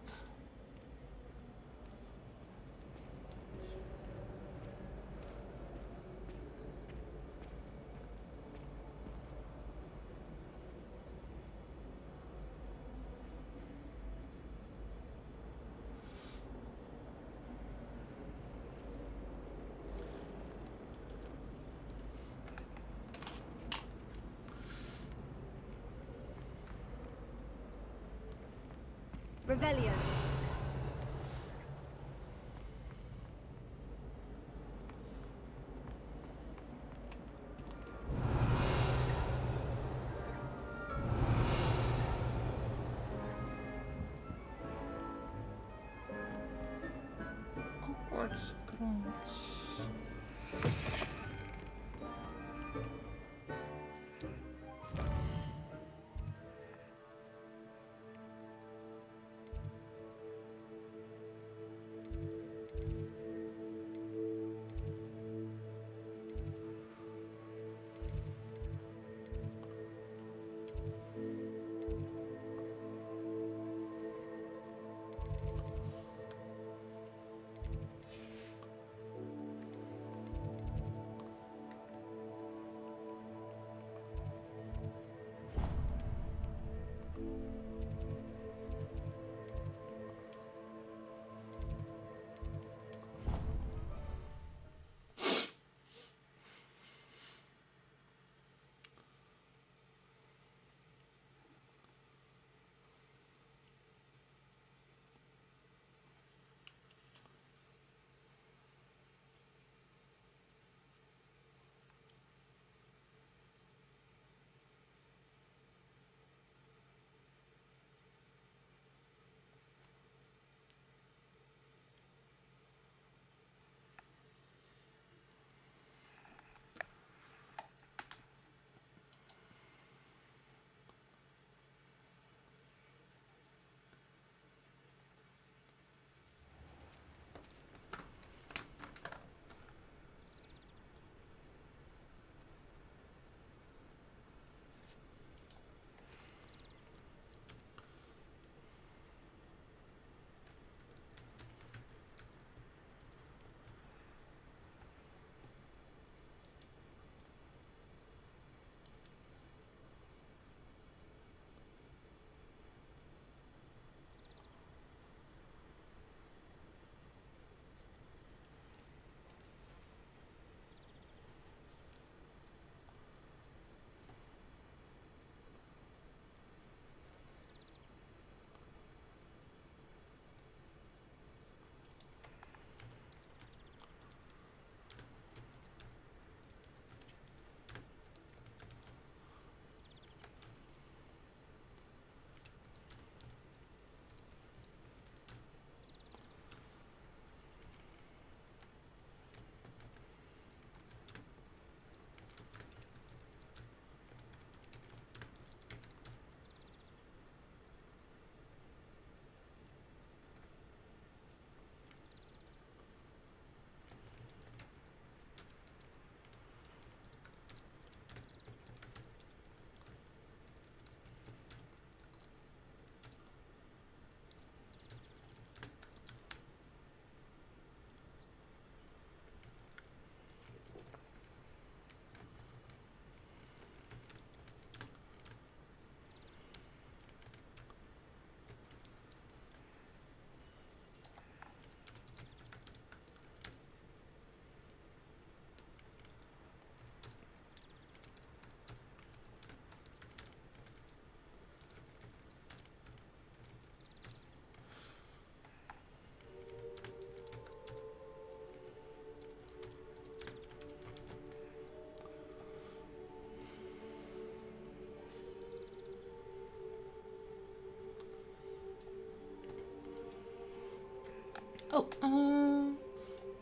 Revelio. Hogwarts grounds.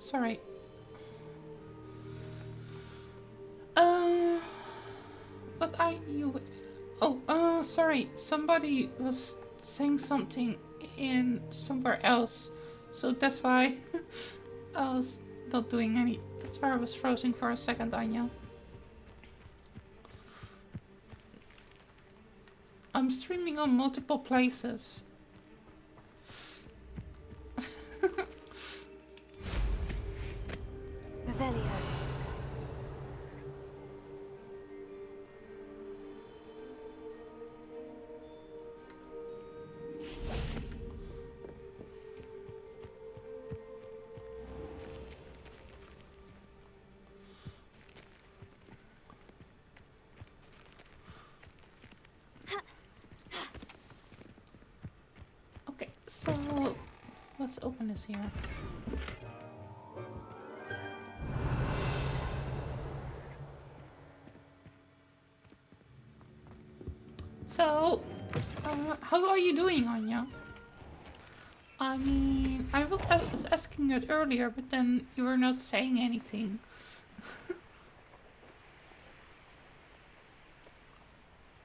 sorry. But sorry. Somebody was saying something in somewhere else, so that's why I was not doing any. That's why I was frozen for a second, Anya. I'm streaming on multiple places. Revelio. Okay, so let's open this here. So, how are you doing, Anya? I mean, I was asking it earlier, but then you were not saying anything.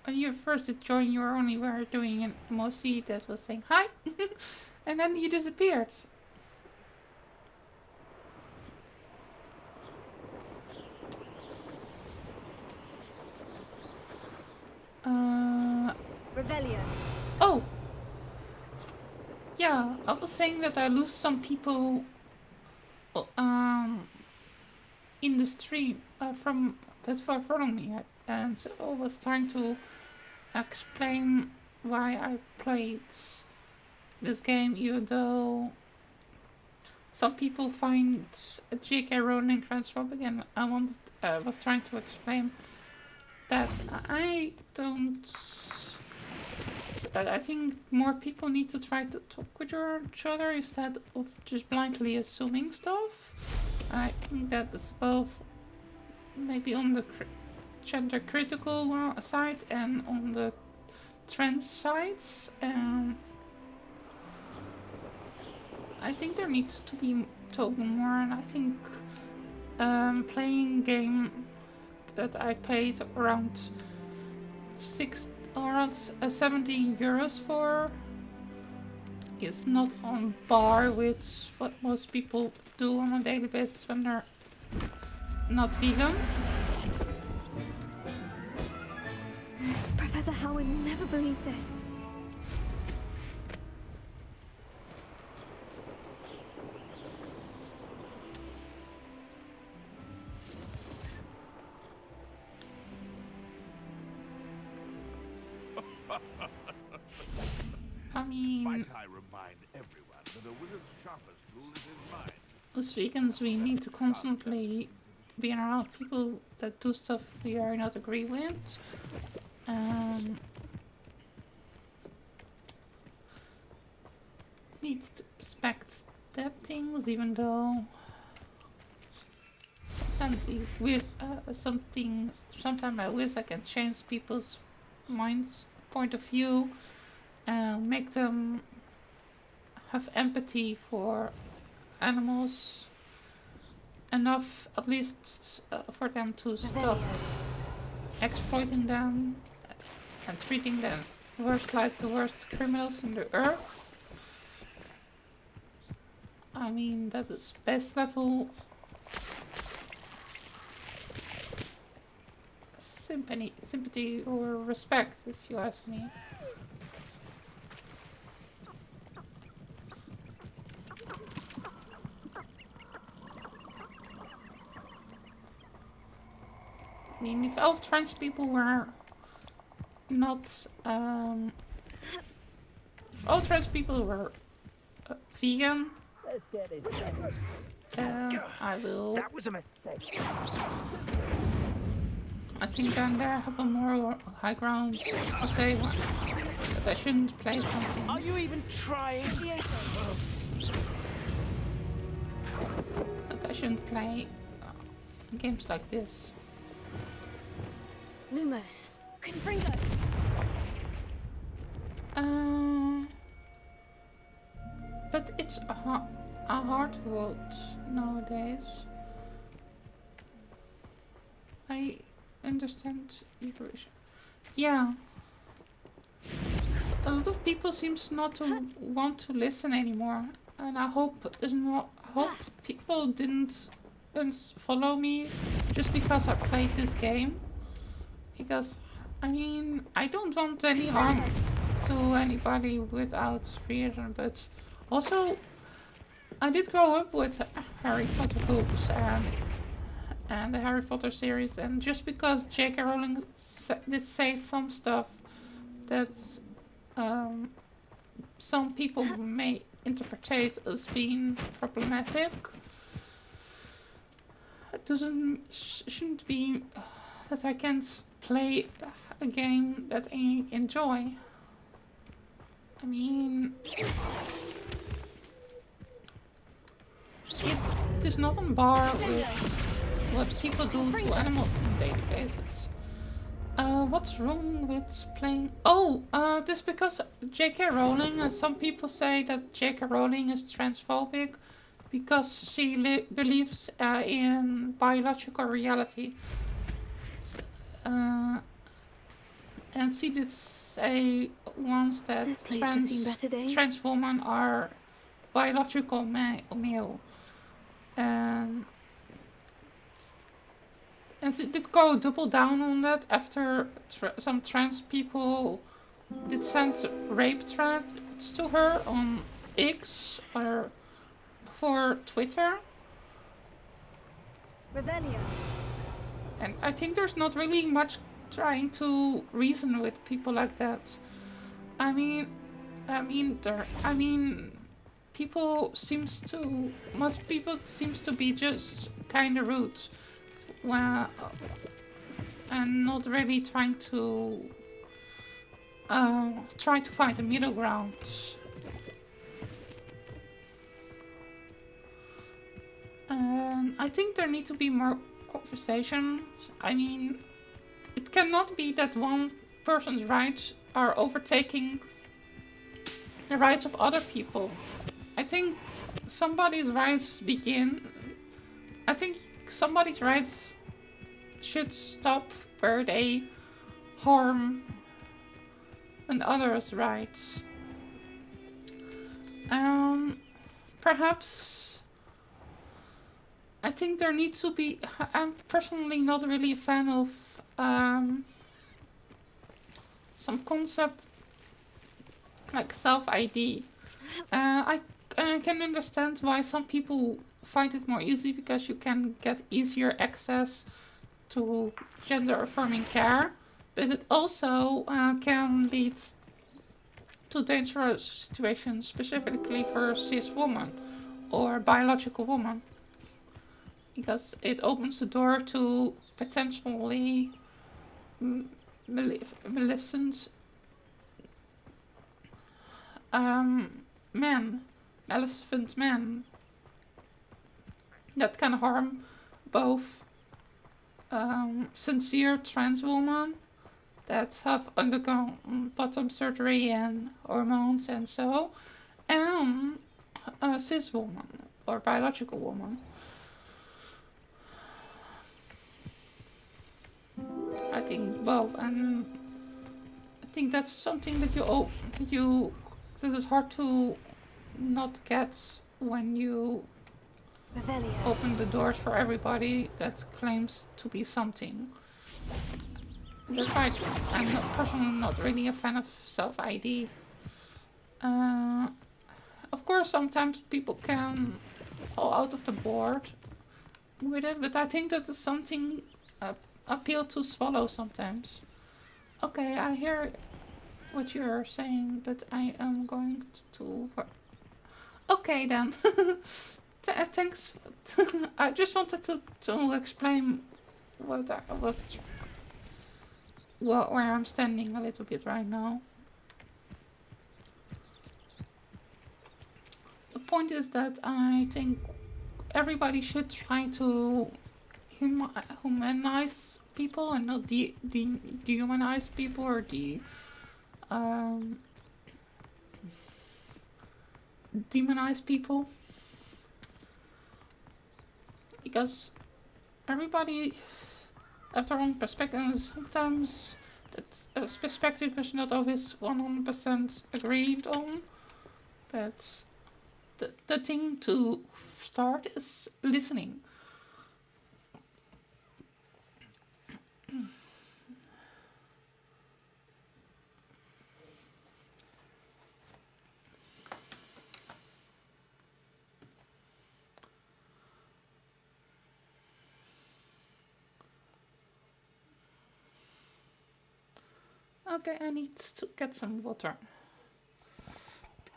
When you first did join, you only were doing an emoji that was saying hi, and then you disappeared. Revelio. Oh! Yeah, I was saying that I lose some people in the stream from that far from me, and so I was trying to explain why I played this game, even though some people find J.K. Rowling transphobic, and I was trying to explain that I don't. I think more people need to try to talk with each other instead of just blindly assuming stuff. I think that is both maybe on the gender critical side and on the trans sides. I think there needs to be talk more, and I think playing game that I paid around 17 euros for is not on par with what most people do on a daily basis when they're not vegan. Professor Howard never believed this. I mean, Might I remind everyone that a wizard's sharpest tool is his mind. as vegans, we need to constantly be around people that do stuff we are not agree with. Need to respect that things, even though sometimes I wish I can change people's minds, point of view, and make them have empathy for animals enough, at least for them to stop exploiting them and treating them worse like the worst criminals in the earth. I mean, that is base level sympathy or respect, if you ask me. I mean, if all trans people were not, if all trans people were vegan, I will. That was a mistake. I think then they have a more high ground to say that I shouldn't play something. Are you even trying? That I shouldn't play games like this. Lumos. Confringo. But it's a hard world. nowadays. I understand your issue. Yeah. A lot of people seems not to want to listen anymore, and I hope people didn't follow me just because I played this game. Because I mean, I don't want any harm to anybody without reason, but also I did grow up with Harry Potter books and the Harry Potter series, and just because J.K. Rowling did say some stuff that some people may interpret as being problematic, it shouldn't be that I can't play a game that I enjoy. I mean, it is not on par with what people do to animals on a daily basis. What's wrong with playing? Oh, this because J.K. Rowling, and some people say that J.K. Rowling is transphobic because she believes in biological reality. And she did say once that trans women are biological male. And she did go double down on that after some trans people did send rape threats to her on X or for Twitter. Revelio. And I think there's not really much trying to reason with people like that. People seems to be just kind of rude, well, and not really trying to find a middle ground. I think there need to be more conversations. I mean, it cannot be that one person's rights are overtaking the rights of other people. I think somebody's rights should stop where they harm another's rights. Perhaps I think there needs to be. I'm personally not really a fan of some concept like self-ID. I can understand why some people find it more easy because you can get easier access to gender-affirming care, but it also can lead to dangerous situations, specifically for cis women or biological women, because it opens the door to potentially maleficent men that can harm both sincere trans women that have undergone bottom surgery and hormones and so, and a cis woman or biological woman. I think both, and I think that's something that that is hard to not get when you open the doors for everybody that claims to be something. That's why I'm personally not really a fan of self-ID. Of course, sometimes people can fall out of the board with it, but I think that is something a pill to swallow sometimes. Okay, I hear what you're saying, but I am going to work. Okay then. Thanks. I just wanted to explain what I was, where I'm standing a little bit right now. The point is that I think everybody should try to humanize people and not dehumanize people or demonize people. because everybody have their own perspective, and sometimes that perspective is not always 100% agreed on. But the thing to start is listening. Okay, I need to get some water.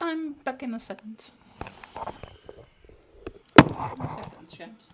I'm back in a second. A second, chat.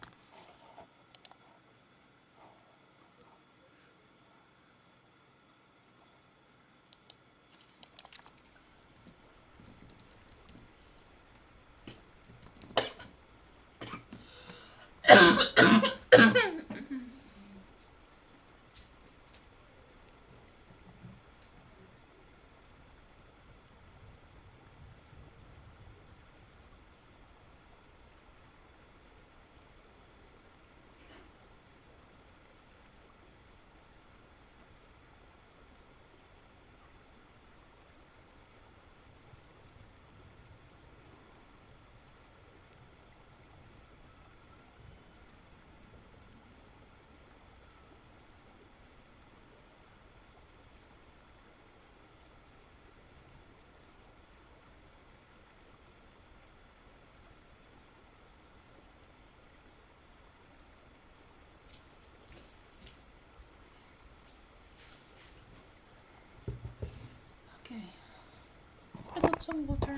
Okay, I got some water.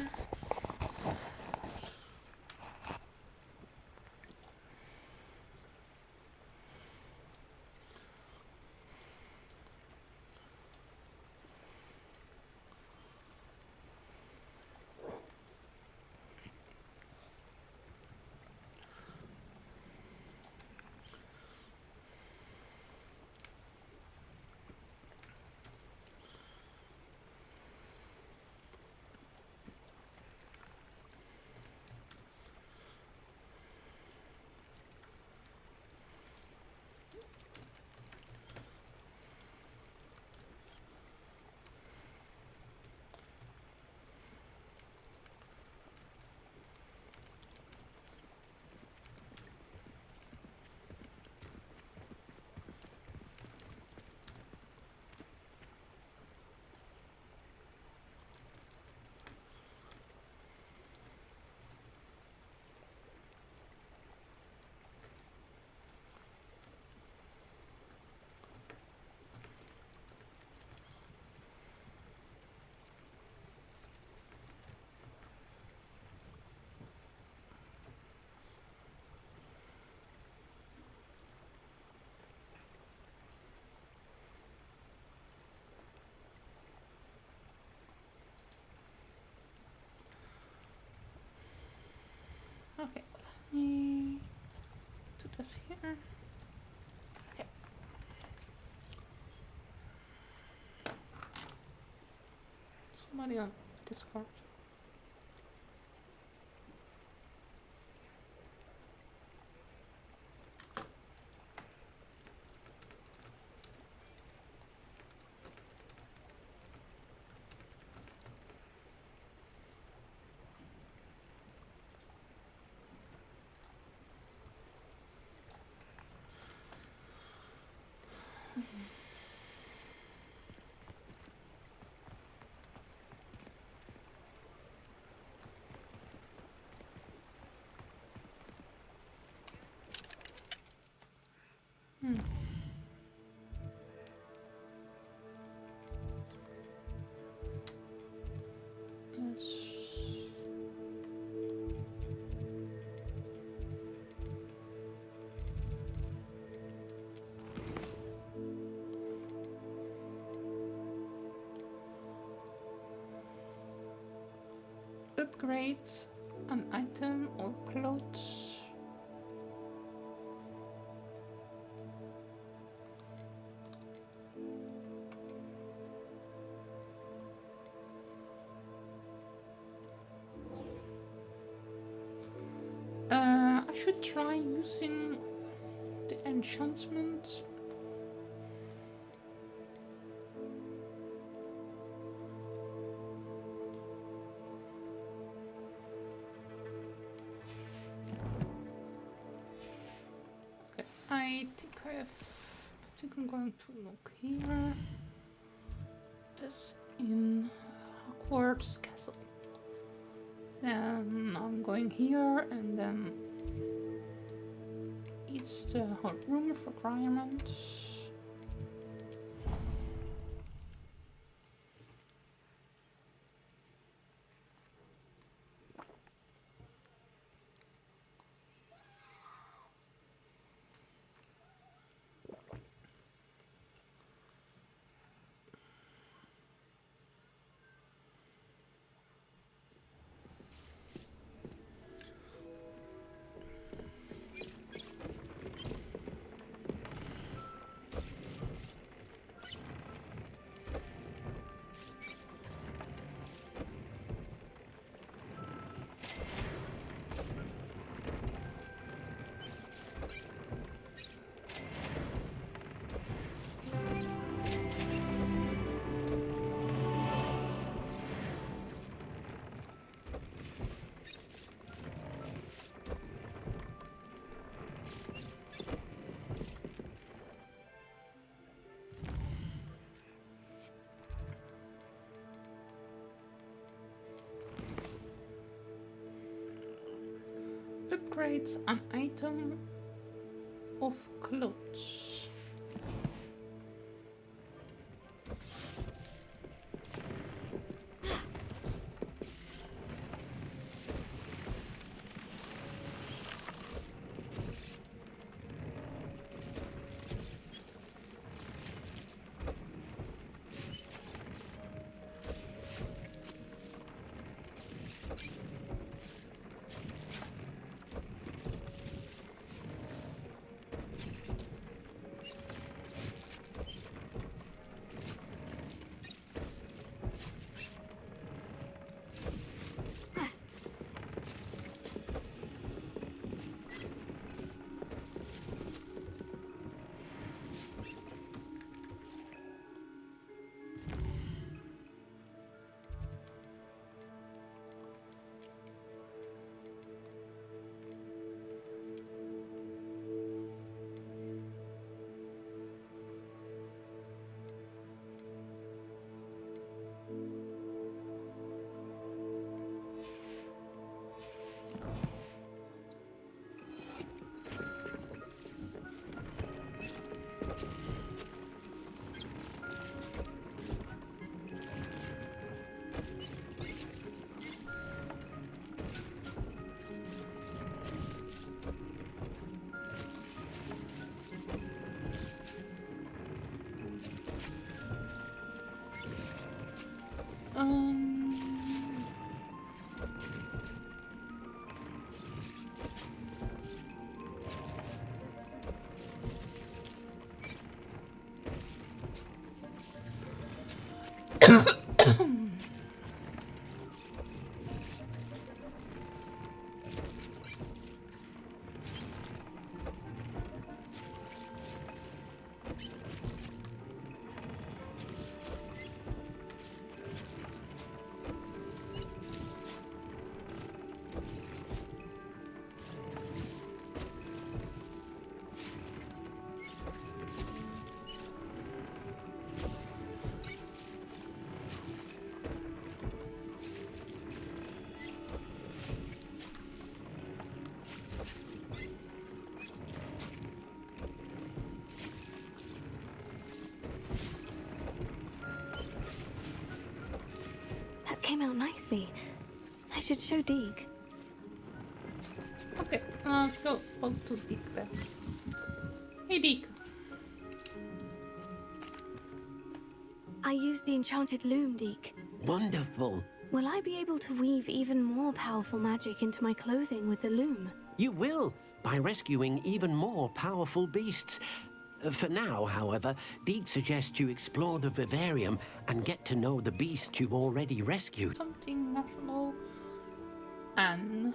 Okay, let me do this here. Okay. Somebody on Discord. Let's upgrade an item or clothes. I should try using enchantment. Okay, I think I'm going to look here. This in Hogwarts Castle. Then I'm going here, and then it's the room of requirements. Upgrade an item of clothes. Um, That came out nicely. I should show Deke. okay, let's go back to Deke then. Hey Deke. I used the enchanted loom, Deke. Wonderful. Will I be able to weave even more powerful magic into my clothing with the loom? You will, by rescuing even more powerful beasts. For now, however, Deke suggests you explore the vivarium and get to know the beasts you've already rescued. Something national and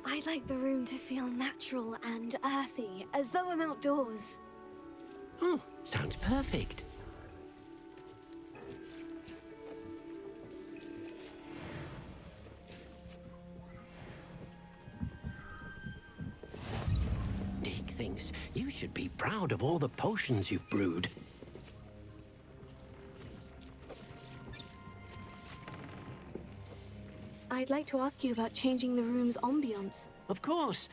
I I'd like the room to feel natural and earthy, as though I'm outdoors. Oh, sounds perfect. Dick thinks you should be proud of all the potions you've brewed. I'd like to ask you about changing the room's ambiance. Of course.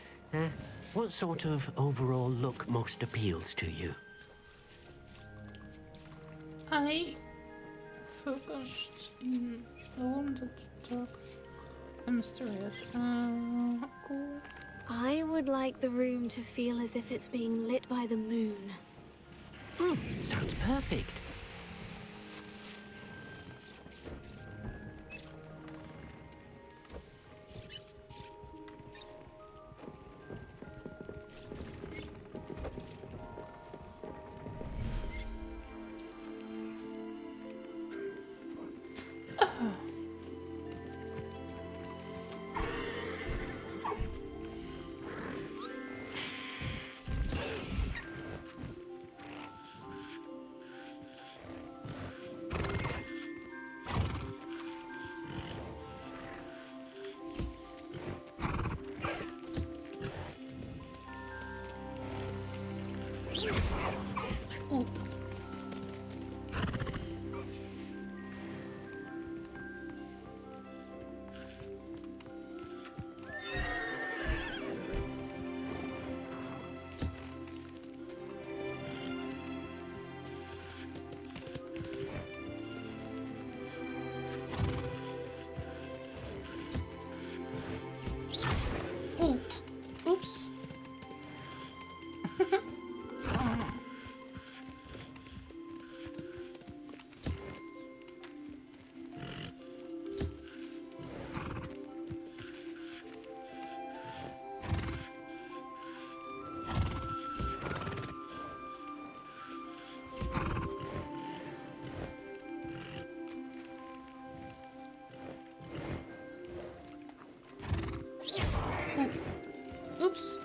What sort of overall look most appeals to you? I focused in a wounded dog and mysterious. Cool. I would like the room to feel as if it's being lit by the moon. Oh, sounds perfect. Oh. Oh, oops. Oh. Oops.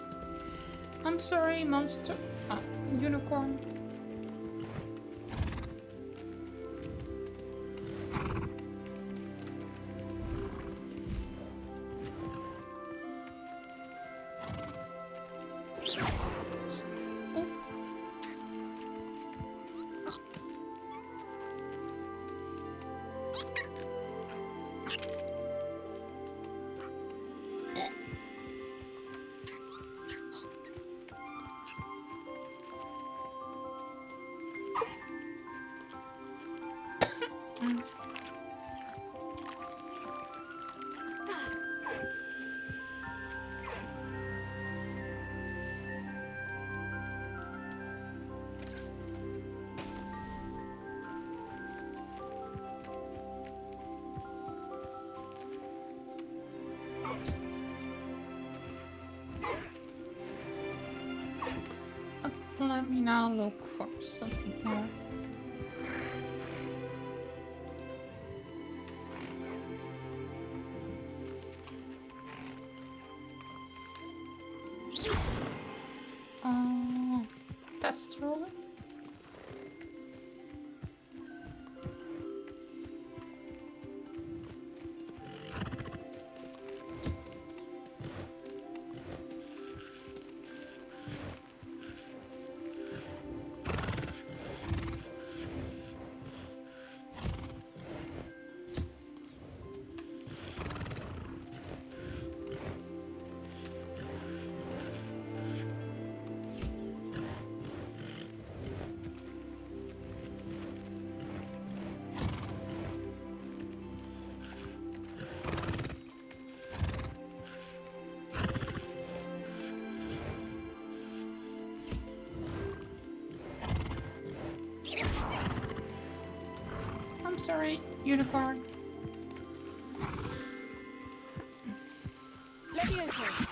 I'm sorry, monster. Unicorn. Oh. Let me now look for something here. Test roll. I'm sorry, unicorn. Levioso.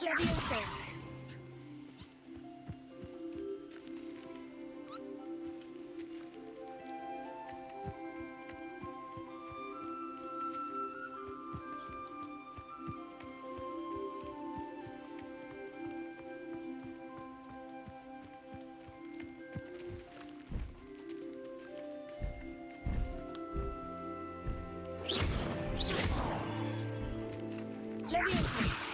Levioso. Levioso.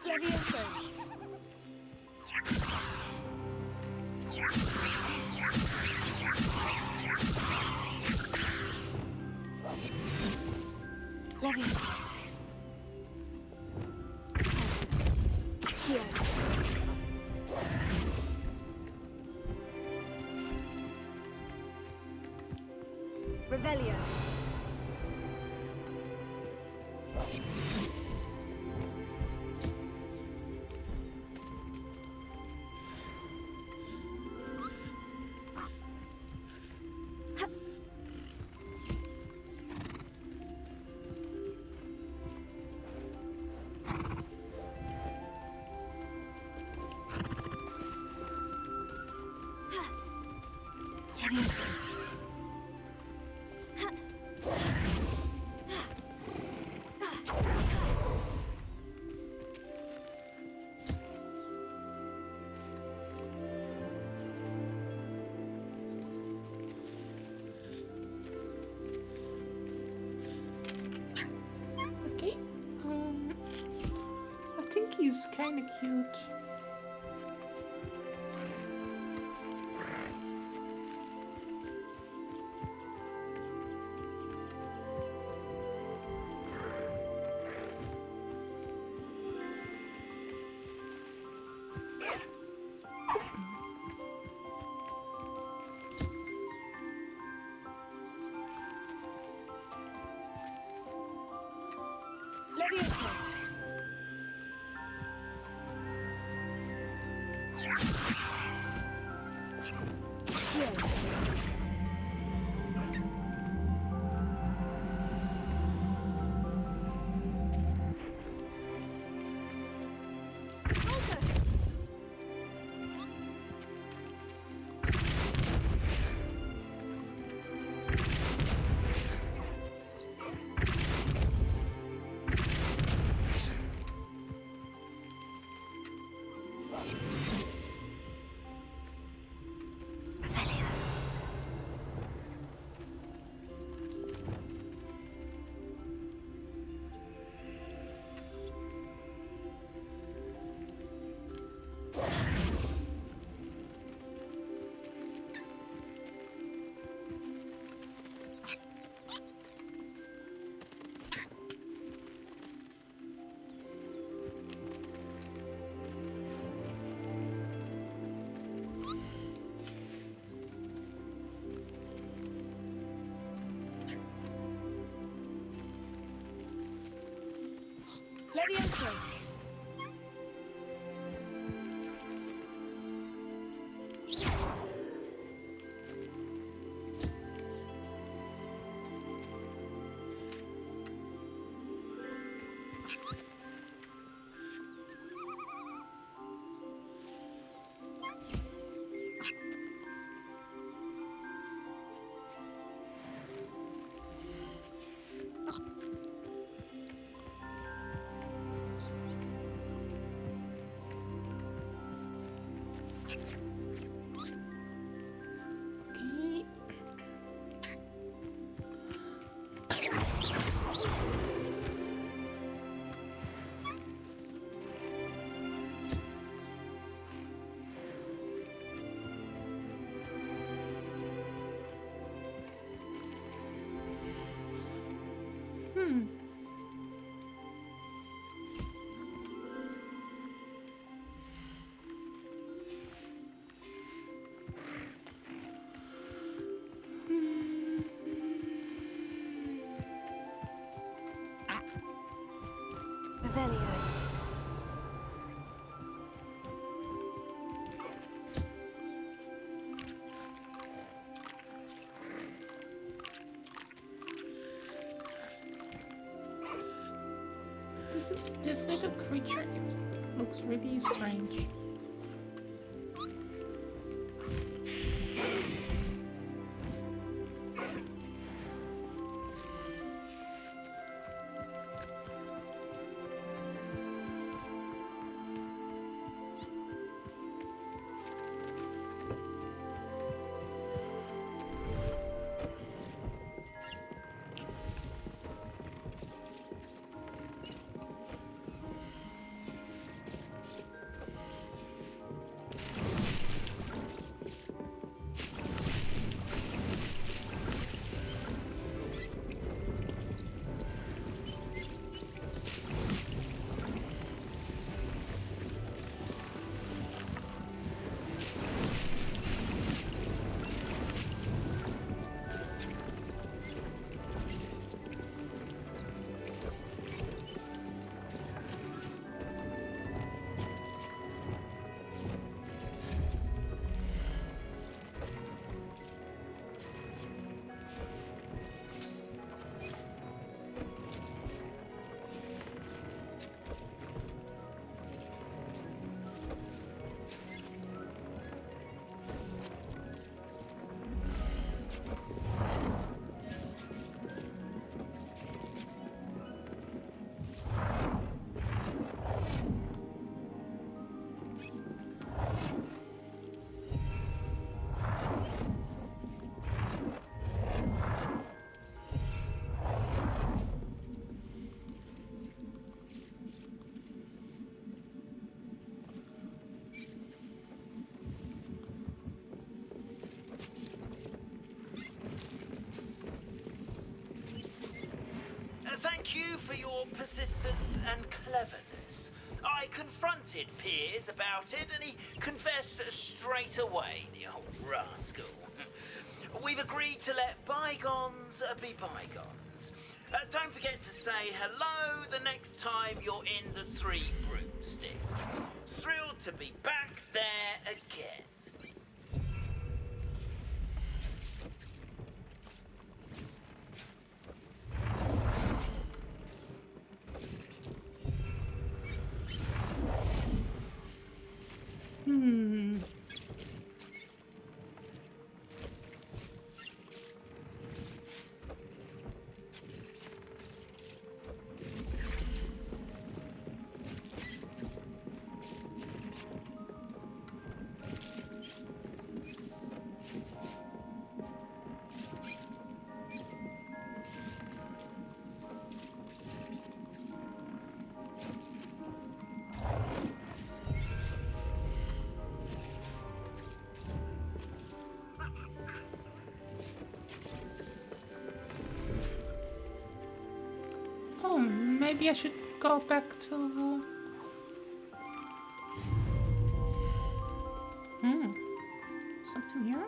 Levioso. Levioso. Here. Revelio. Levioso. Okay. I think he's kind of cute. Levioso. Here. Levioso. Okay. Hmm. Revelio. This little creature looks really strange. Thank you for your persistence and cleverness. I confronted Piers about it and he confessed straight away, the old rascal. We've agreed to let bygones be bygones. Don't forget to say hello the next time you're in the Three Broomsticks. Thrilled to be back there again. Hmm. maybe I should go back to... Something here?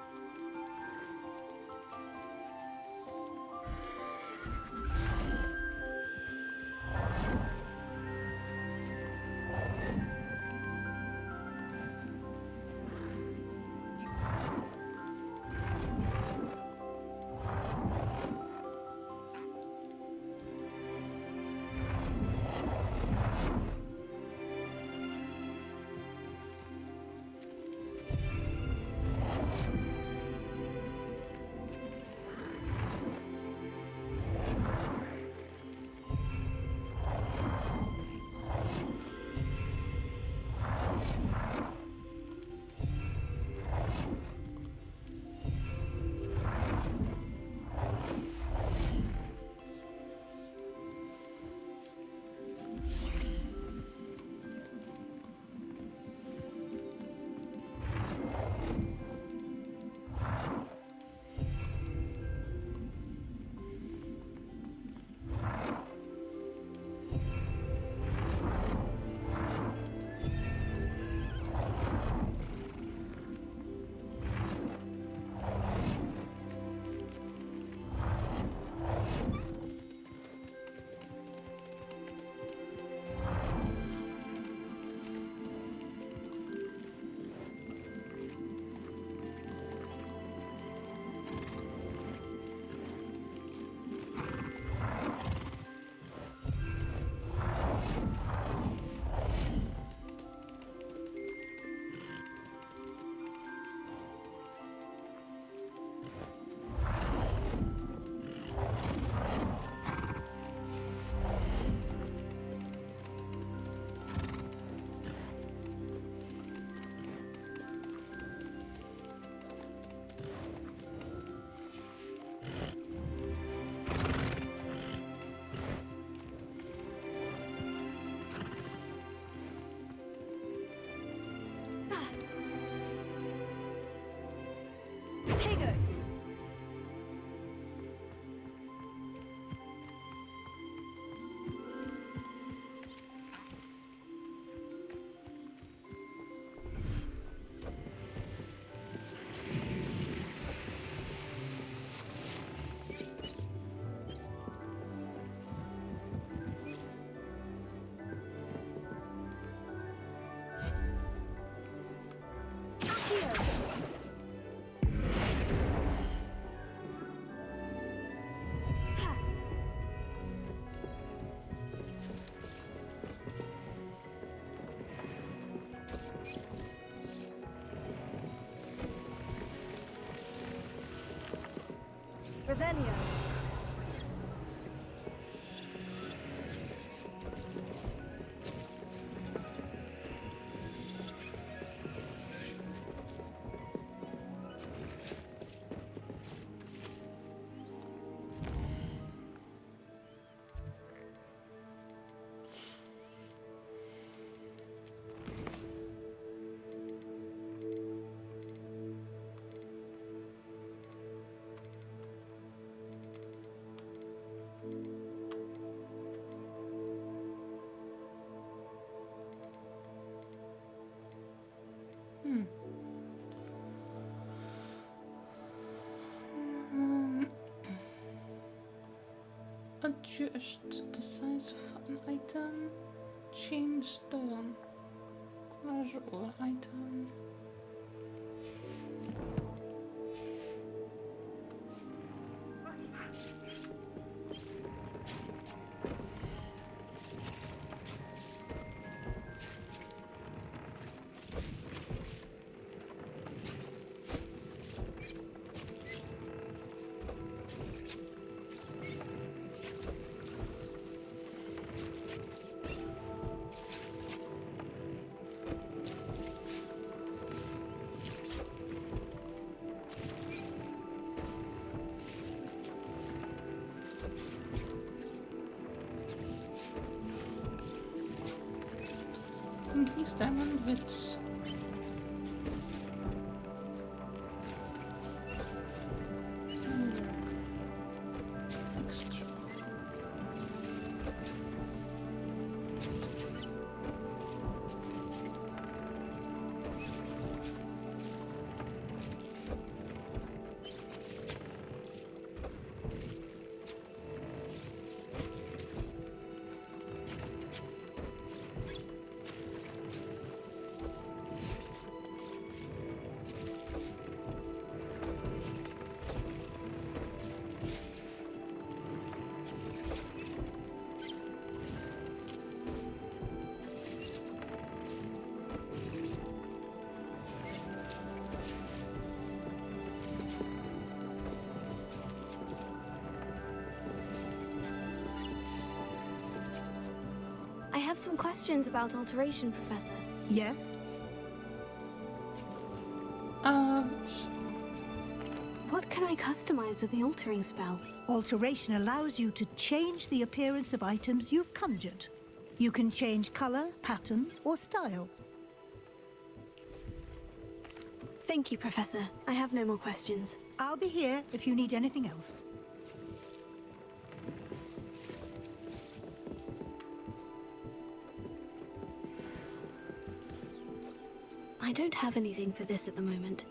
Revelio. Adjust the size of an item. Change stone. Casual item. These diamond bits. Extra. have some questions about alteration, Professor. Yes? What can I customize with the altering spell? Alteration allows you to change the appearance of items you've conjured. You can change color, pattern, or style. Thank you, Professor. I have no more questions. I'll be here if you need anything else. I don't have anything for this at the moment.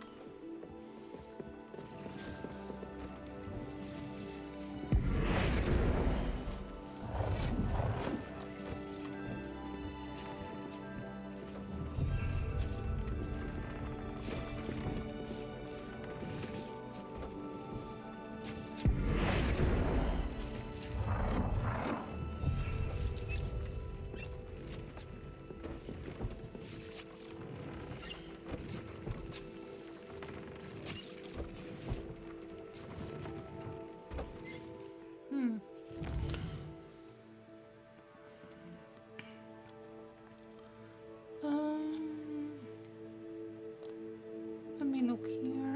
Let me look here.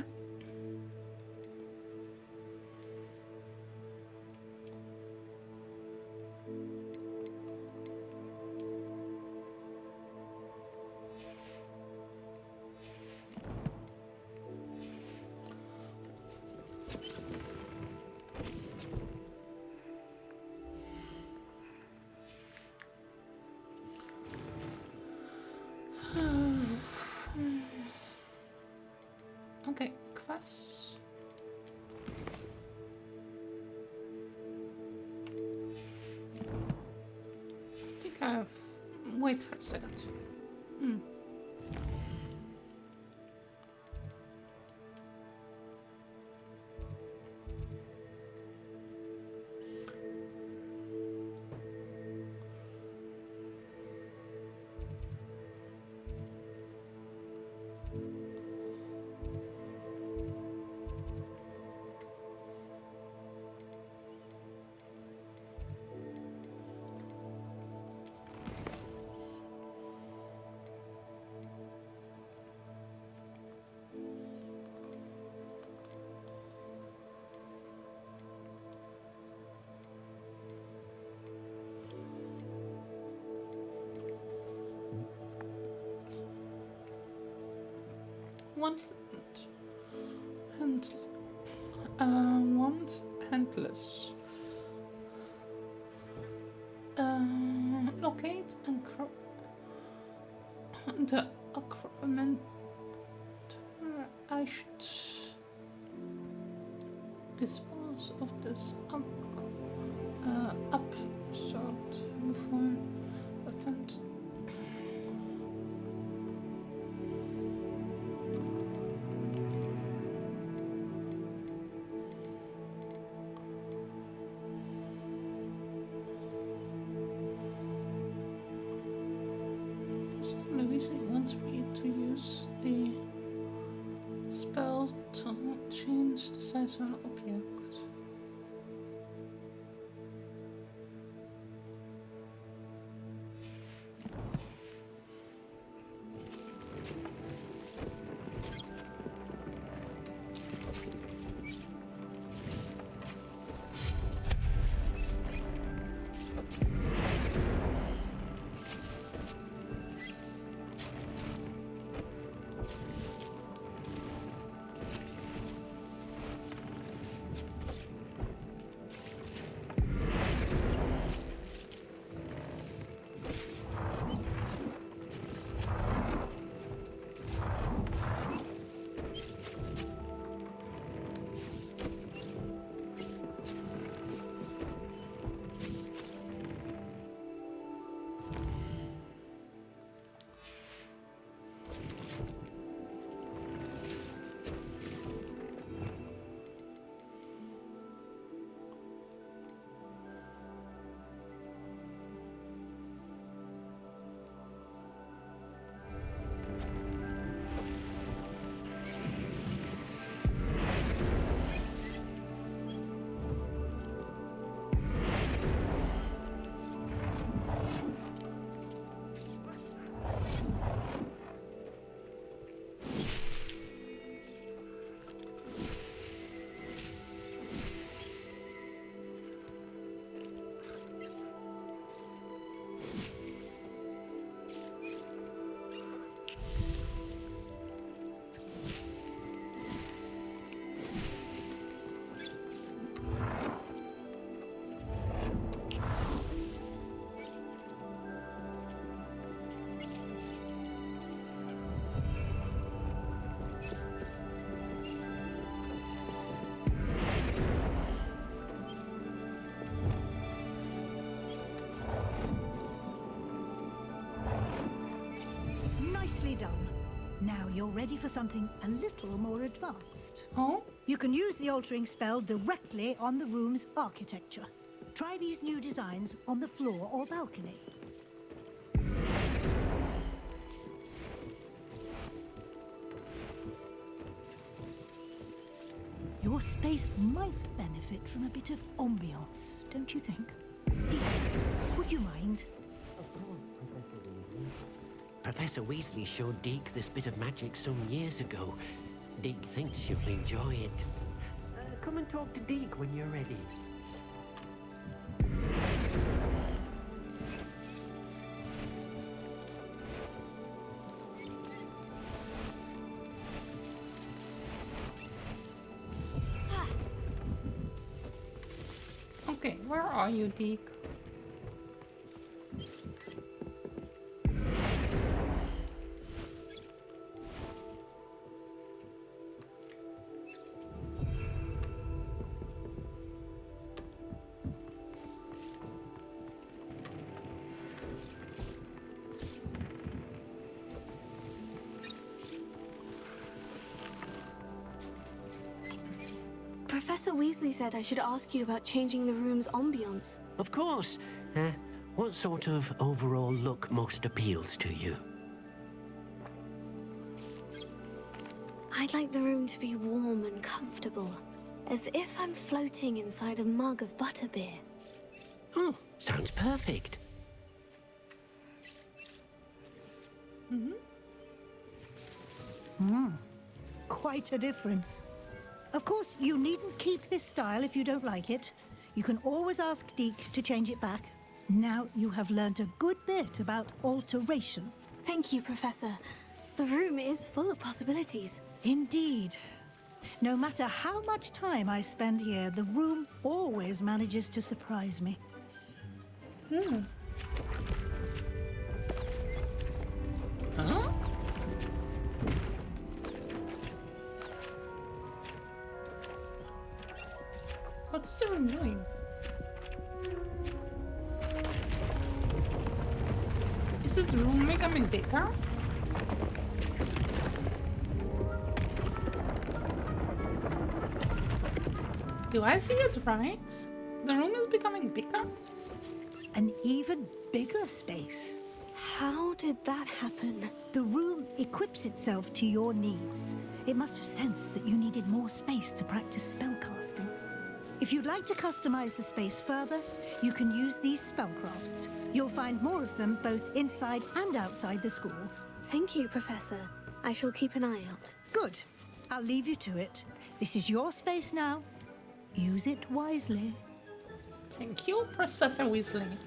Okay, quests. I think I've... Wait for a second. Want handless. Locate and the acrament. I should dispose of this upstart before attempt. Change the size of an object. nicely done. Now you're ready for something a little more advanced. Oh? You can use the altering spell directly on the room's architecture. Try these new designs on the floor or balcony. Your space might benefit from a bit of ambiance, don't you think? Deek, would you mind? Professor Weasley showed Deke this bit of magic some years ago. Deke thinks you'll enjoy it. Come and talk to Deke when you're ready. Okay, where are you, Deke? Professor Weasley said I should ask you about changing the room's ambiance. Of course. What sort of overall look most appeals to you? I'd like the room to be warm and comfortable, as if I'm floating inside a mug of butterbeer. Oh, sounds perfect. Quite a difference. Of course, you needn't keep this style if you don't like it. You can always ask Deke to change it back. Now you have learned a good bit about alteration. Thank you, Professor. The room is full of possibilities. Indeed. No matter how much time I spend here, the room always manages to surprise me. Huh? What is the room doing? Is the room becoming bigger? Do I see it right? The room is becoming bigger? An even bigger space. How did that happen? The room equips itself to your needs. It must have sensed that you needed more space to practice spellcasting. If you'd like to customize the space further, you can use these spellcrafts. You'll find more of them both inside and outside the school. Thank you, Professor. I shall keep an eye out. Good. I'll leave you to it. This is your space now. Use it wisely. Thank you, Professor Weasley.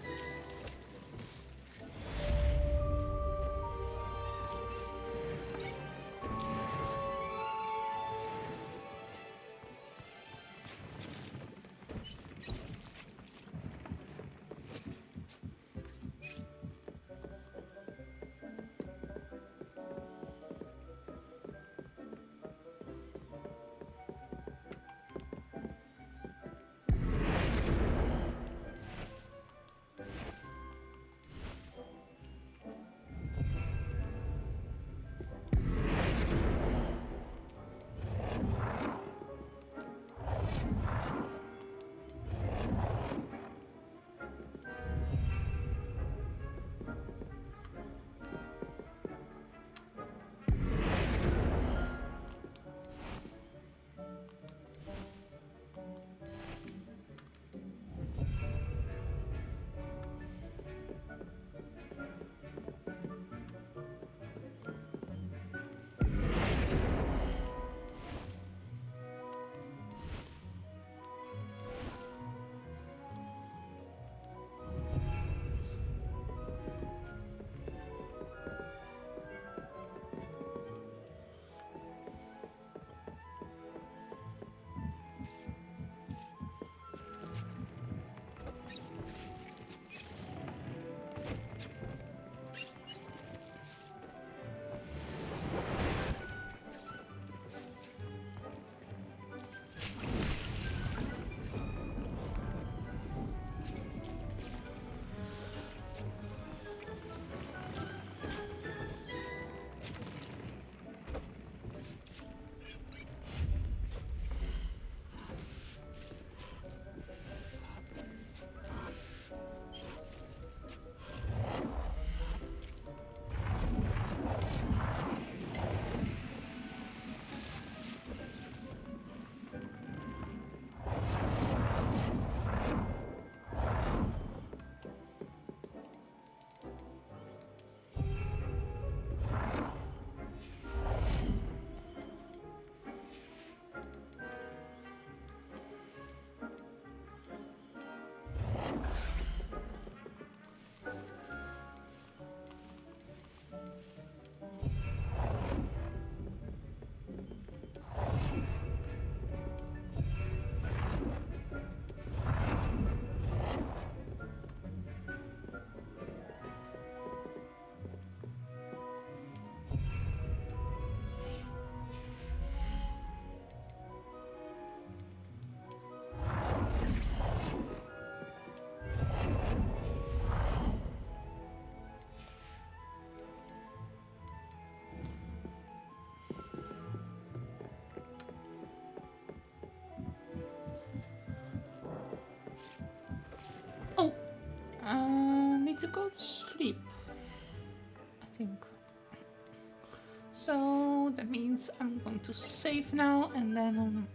So that means I'm going to save now and then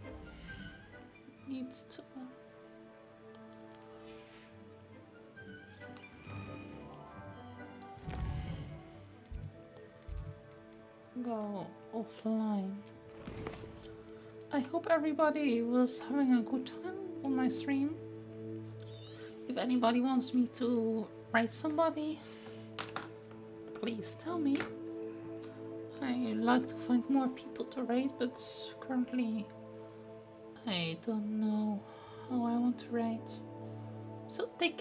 need to go offline. I hope everybody was having a good time on my stream. If anybody wants me to raid somebody, please tell me. I like to find more people to raid, but currently I don't know how I want to raid. So take